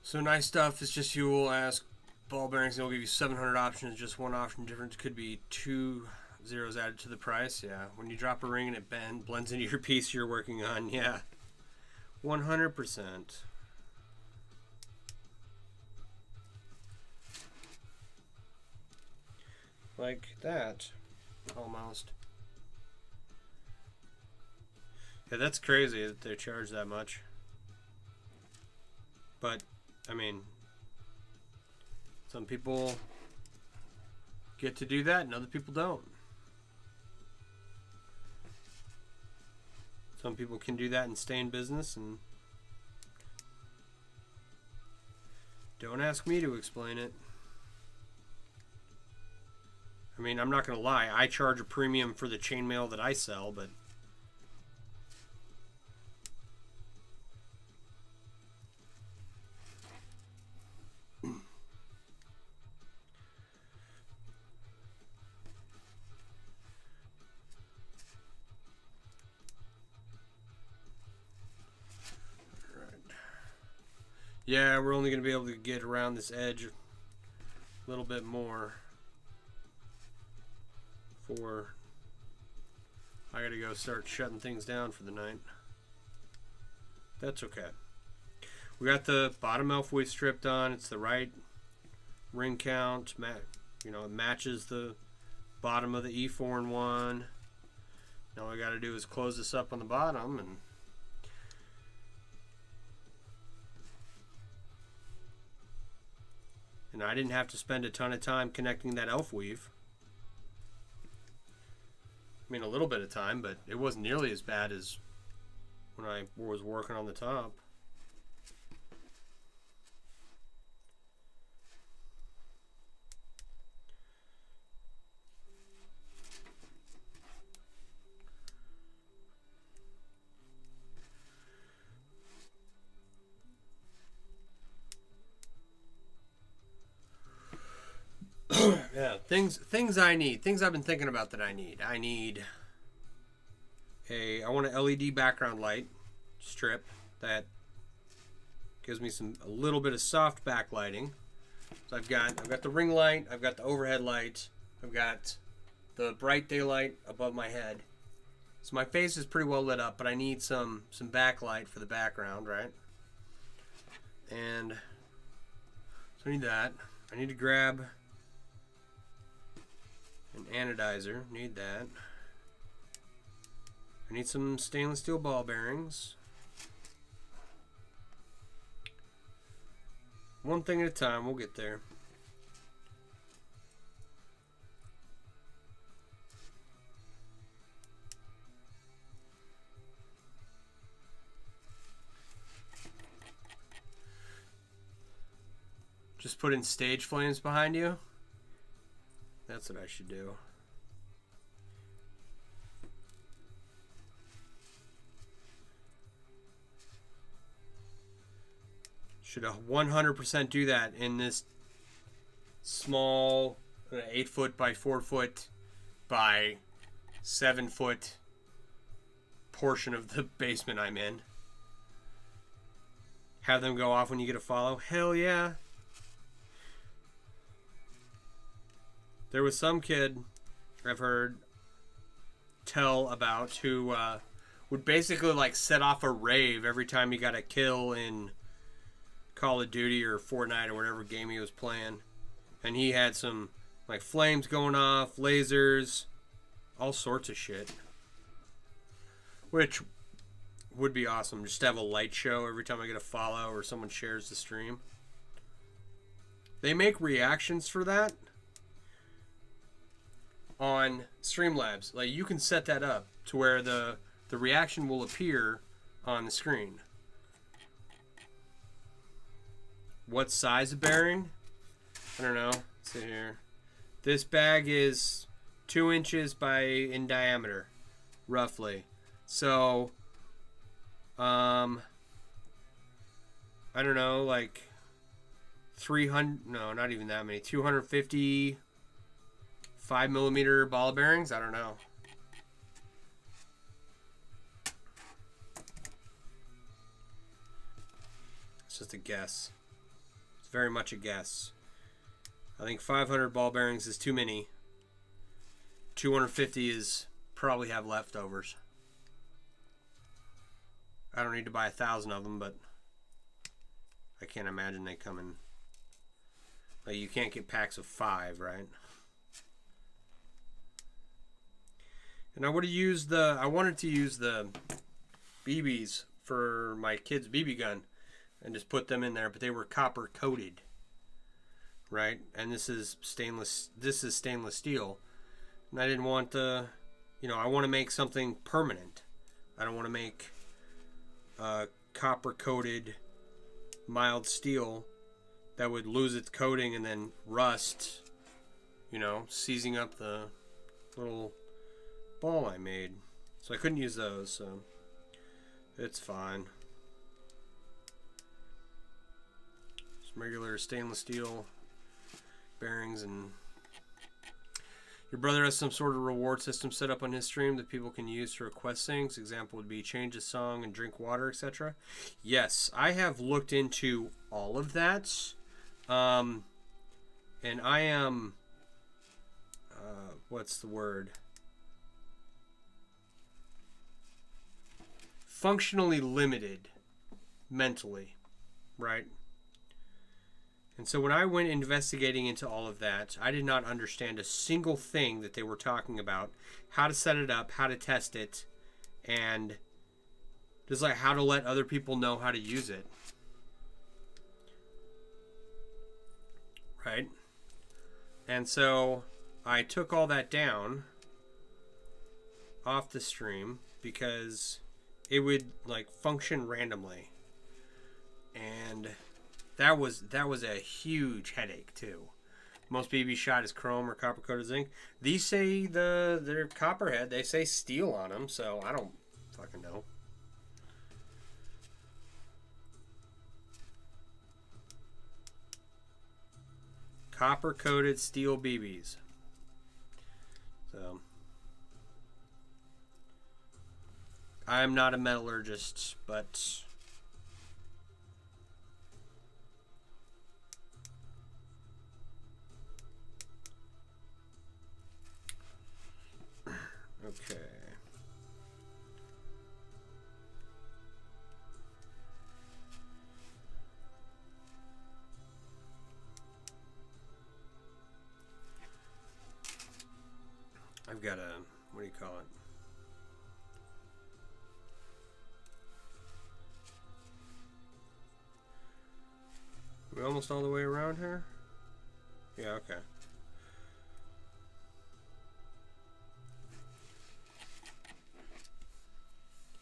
So nice stuff. It's just you will ask ball bearings. They'll give you 700 options. Just one option difference could be 2 zeros added to the price. Yeah. When you drop a ring and it blends into your piece you're working on. Yeah. 100%. Like that. Almost. Yeah, that's crazy that they charge that much. But, I mean, some people get to do that and other people don't. Some people can do that and stay in business, and don't ask me to explain it. I mean, I'm not going to lie. I charge a premium for the chainmail that I sell, but yeah, we're only going to be able to get around this edge a little bit more for I gotta go start shutting things down for the night. That's okay. We got the bottom elf weave stripped on. It's the right ring count. You know, it matches the bottom of the E4 and 1. Now all I gotta do is close this up on the bottom, and I didn't have to spend a ton of time connecting that elf weave. I mean, a little bit of time, but it wasn't nearly as bad as when I was working on the top. Yeah, things I need. Things I've been thinking about that I need. I want an LED background light strip that gives me a little bit of soft backlighting. So I've got the ring light, I've got the overhead light, I've got the bright daylight above my head. So my face is pretty well lit up, but I need some backlight for the background, right? And so I need that. I need to grab an anodizer. Need that. I need some stainless steel ball bearings. One thing at a time, we'll get there. Just put in stage flames behind you. That's what I should do. Should 100% do that in this small 8 foot by 4 foot by 7 foot portion of the basement I'm in. Have them go off when you get a follow? Hell yeah. There was some kid I've heard tell about who would basically like set off a rave every time he got a kill in Call of Duty or Fortnite or whatever game he was playing. And he had some like flames going off, lasers, all sorts of shit. Which would be awesome. Just to have a light show every time I get a follow or someone shares the stream. They make reactions for that on Streamlabs. Like you can set that up to where the reaction will appear on the screen. What size of bearing? I don't know. Let's see here. This bag is 2 inches in diameter, roughly. So, I don't know, like 300, no, not even that many, 250 5mm ball bearings? I don't know. It's just a guess. It's very much a guess. I think 500 ball bearings is too many. 250 is probably have leftovers. I don't need to buy 1,000 of them, but I can't imagine they come in. Like you can't get packs of 5, right? And I wanted to use the BBs for my kid's BB gun and just put them in there, but they were copper coated, right? And this is stainless steel. And I didn't want I want to make something permanent. I don't want to make copper coated mild steel that would lose its coating and then rust, seizing up the little ball I made. So I couldn't use those, so it's fine. Some regular stainless steel bearings. And your brother has some sort of reward system set up on his stream that people can use to request things. Example would be change a song and drink water, etc. Yes, I have looked into all of that. And I am, what's the word? functionally limited mentally, right? And so when I went investigating into all of that, I did not understand a single thing that they were talking about, how to set it up, how to test it, and just like how to let other people know how to use it. Right? And so I took all that down off the stream because it would like function randomly. And that was a huge headache too. Most BB shot is chrome or copper coated zinc. These say they're copperhead. They say steel on them, so I don't fucking know. Copper coated steel BBs. So I'm not a metallurgist, but okay. I've got a, what do you call it? Are we almost all the way around here? Yeah, okay.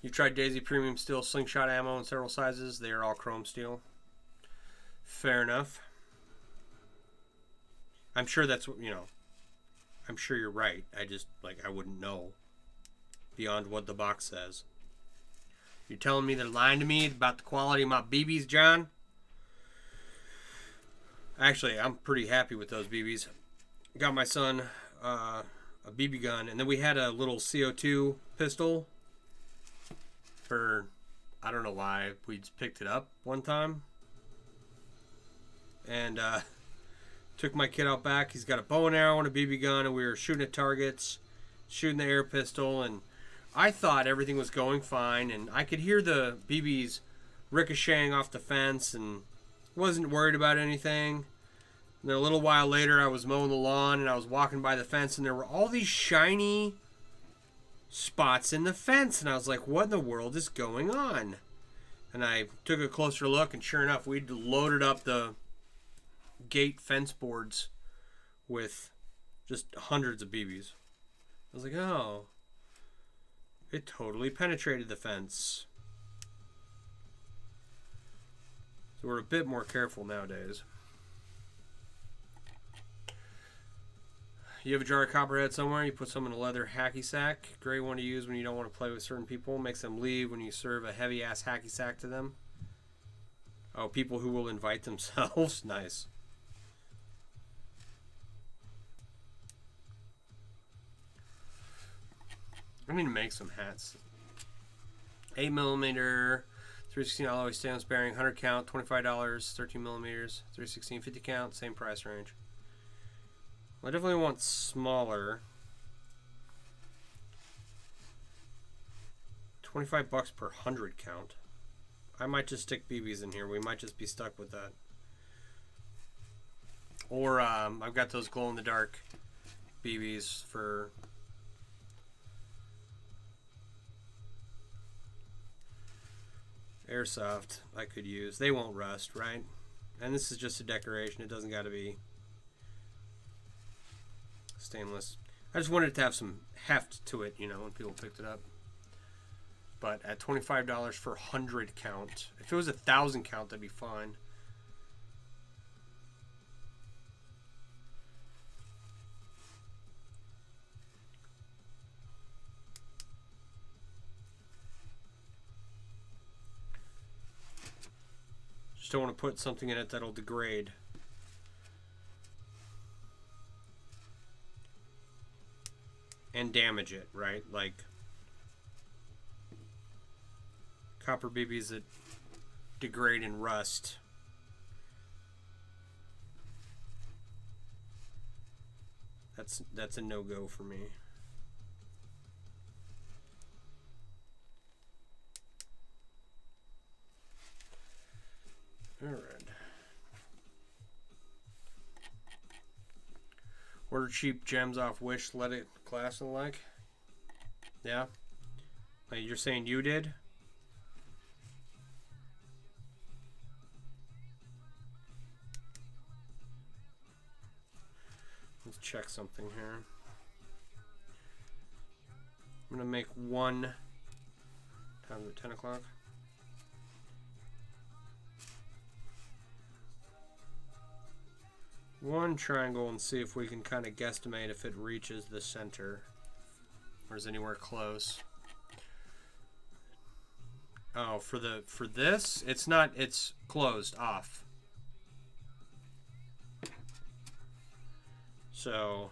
You've tried Daisy Premium Steel slingshot ammo in several sizes. They are all chrome steel. Fair enough. I'm sure that's what, you know, I'm sure you're right. I just, like, I wouldn't know beyond what the box says. You're telling me they're lying to me about the quality of my BBs, John? Actually, I'm pretty happy with those BBs. Got my son a BB gun, and then we had a little CO2 pistol for, I don't know why, we just picked it up one time. And took my kid out back. He's got a bow and arrow and a BB gun, and we were shooting at targets, shooting the air pistol, and I thought everything was going fine, and I could hear the BBs ricocheting off the fence, and wasn't worried about anything. And then a little while later, I was mowing the lawn, and I was walking by the fence, and there were all these shiny spots in the fence, and I was like, what in the world is going on? And I took a closer look, and sure enough, we'd loaded up the gate fence boards with just hundreds of BBs. I was like, oh, it totally penetrated the fence. So we're a bit more careful nowadays. You have a jar of copperhead somewhere, you put some in a leather hacky sack. Great one to use when you don't want to play with certain people. Makes them leave when you serve a heavy ass hacky sack to them. Oh, people who will invite themselves. Nice. I need to make some hats. 8mm, 316 alloy stainless bearing, 100 count, $25, 13mm, 316, 50 count, same price range. Well, I definitely want smaller. $25 per 100 count. I might just stick BBs in here. We might just be stuck with that. Or I've got those glow in the dark BBs for airsoft I could use. They won't rust, right? And this is just a decoration. It doesn't got to be stainless. I just wanted it to have some heft to it, you know, when people picked it up. But at $25 for 100 count. If it was 1,000 count, that'd be fine. Just don't want to put something in it that'll degrade. And damage it, right? Like copper BBs that degrade and rust. That's a no-go for me. All right. Order cheap gems off Wish, let it class and the like. Yeah. Wait, you're saying you did? Let's check something here. I'm gonna make one. Time's at 10 o'clock. One triangle and see if we can kind of guesstimate if it reaches the center or is anywhere close. Oh, for this, it's not. It's closed off. So.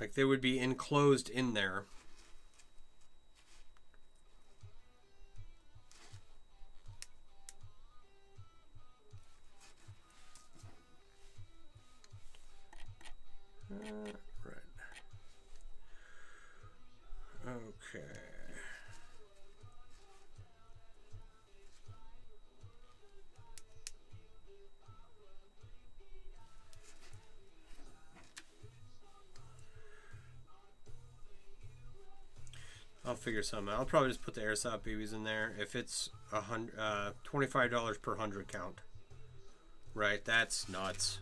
Like they would be enclosed in there. Right. Okay. I'll figure something out. I'll probably just put the airsoft BBs in there. If it's $25 per 100 count. Right, that's nuts.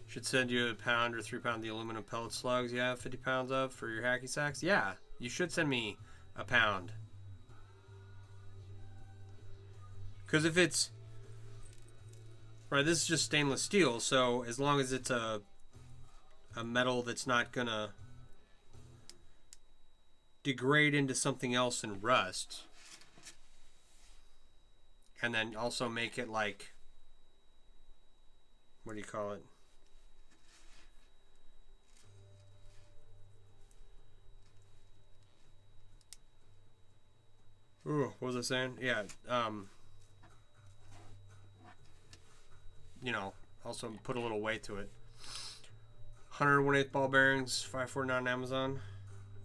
Should send you a pound or 3 pound the aluminum pellet slugs you have 50 pounds of for your hacky sacks. Yeah, you should send me a pound. Because if it's... Right, this is just stainless steel, so as long as it's a metal that's not gonna degrade into something else and rust, and then also make it like, what do you call it? Ooh, what was I saying? Yeah, you know, also put a little weight to it. 100 1/8 ball bearings, $5.49 on Amazon.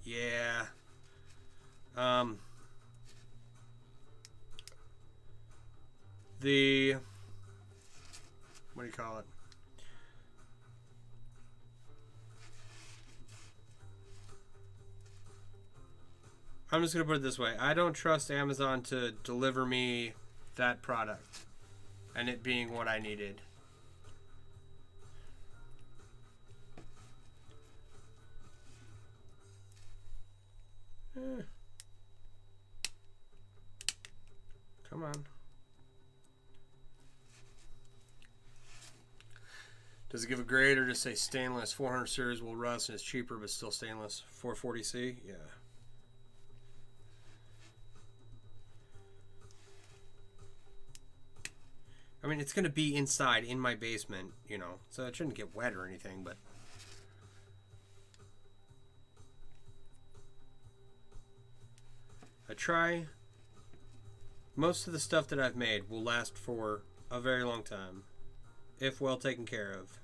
Yeah. The, what do you call it? I'm just gonna put it this way. I don't trust Amazon to deliver me that product and it being what I needed. Come on. Does it give a grade or just say stainless? 400 series will rust and it's cheaper but still stainless. 440C? Yeah. I mean, it's going to be inside in my basement, you know, so it shouldn't get wet or anything, but... I try. Most of the stuff that I've made will last for a very long time, if well taken care of.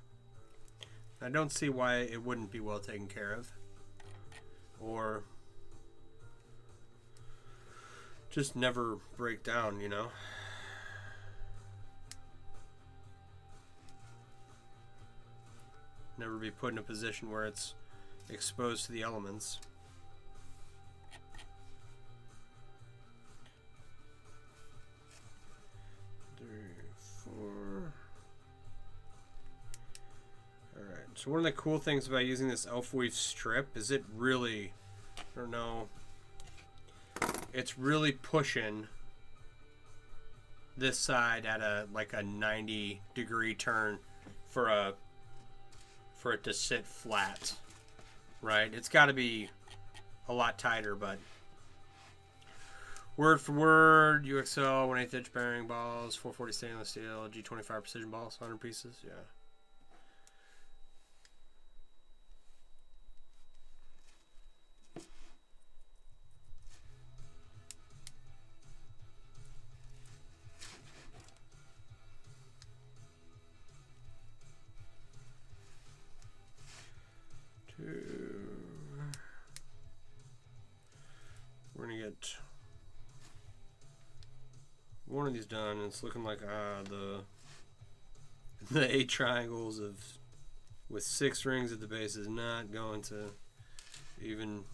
I don't see why it wouldn't be well taken care of, or just never break down, you know. Never be put in a position where it's exposed to the elements. Alright, so one of the cool things about using this elf weave strip is it really, I don't know, it's really pushing this side at a like a 90-degree turn for it to sit flat, right? It's got to be a lot tighter, but word for word, UXL 1/8 inch bearing balls, 440 stainless steel, G25 precision balls, 100 pieces, yeah. one of these done, and it's looking like the 8 triangles with 6 rings at the base is not going to even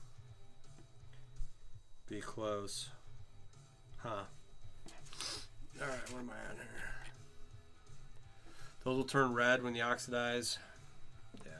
be close. Huh. Alright, what am I on here? Those will turn red when you oxidize. Yeah.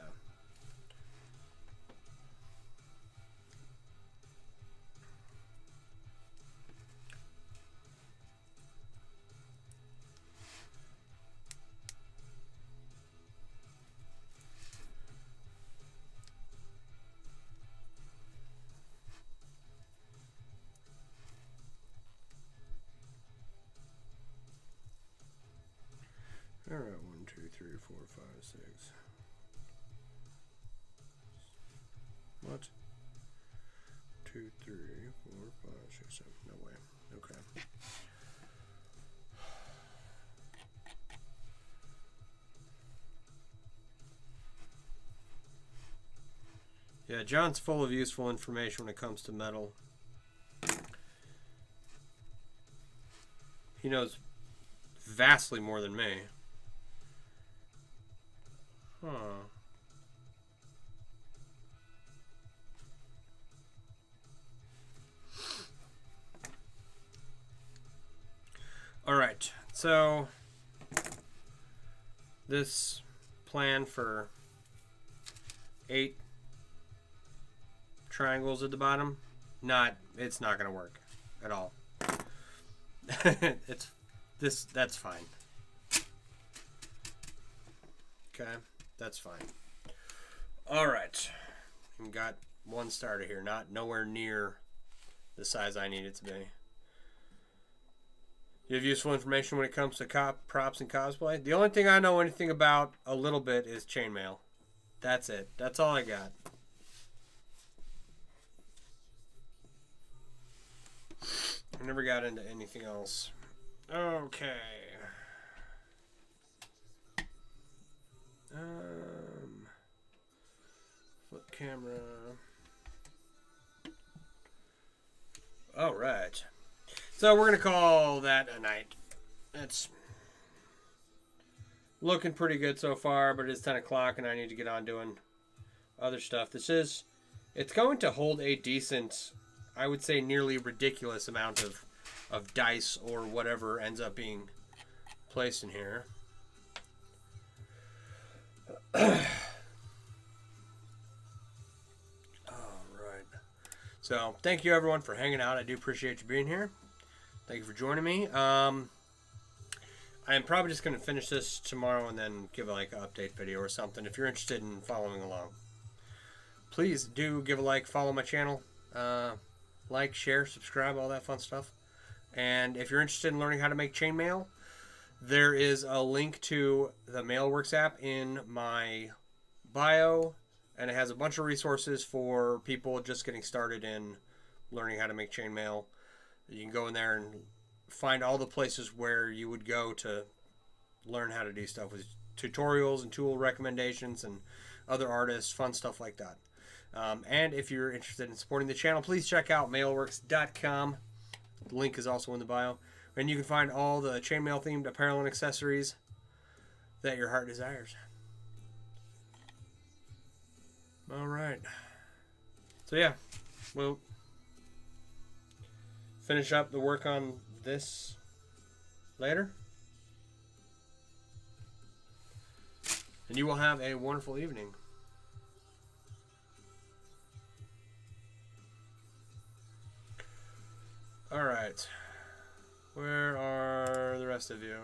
All right, 1, 2, 3, 4, 5, 6. What? 2, 3, 4, 5, 6, 7. No way. Okay. Yeah, John's full of useful information when it comes to metal. He knows vastly more than me. Huh. All right. So this plan for 8 triangles at the bottom, it's not going to work at all. That's fine. Okay. That's fine. All right. We got one starter here. Nowhere near the size I need it to be. You have useful information when it comes to props and cosplay? The only thing I know anything about a little bit is chainmail. That's it. That's all I got. I never got into anything else. Okay. Flip camera. All right. So we're going to call that a night. It's looking pretty good so far, but it's 10 o'clock and I need to get on doing other stuff. It's going to hold a decent, I would say nearly ridiculous amount of dice or whatever ends up being placed in here. All right. So thank you everyone for hanging out. I do appreciate you being here. Thank you for joining me. I am probably just going to finish this tomorrow and then give an update video or something. If you're interested in following along, please do give a like, follow my channel, like, share, subscribe, all that fun stuff. And if you're interested in learning how to make chainmail, there is a link to the Mailworks app in my bio, and it has a bunch of resources for people just getting started in learning how to make chainmail. You can go in there and find all the places where you would go to learn how to do stuff with tutorials and tool recommendations and other artists, fun stuff like that. And if you're interested in supporting the channel, please check out mailworks.com. The link is also in the bio. And you can find all the chainmail themed apparel and accessories that your heart desires. All right. So yeah, we'll finish up the work on this later. And you will have a wonderful evening. All right. Where are the rest of you?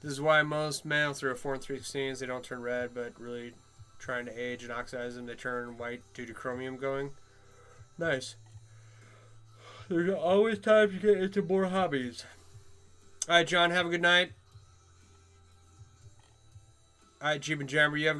This is why most mail through a 4 3/16, they don't turn red, but really trying to age and oxidize them, they turn white due to chromium going. Nice. There's always time to get into more hobbies. All right, John, have a good night. All right, Jeep and Jammer, you have a good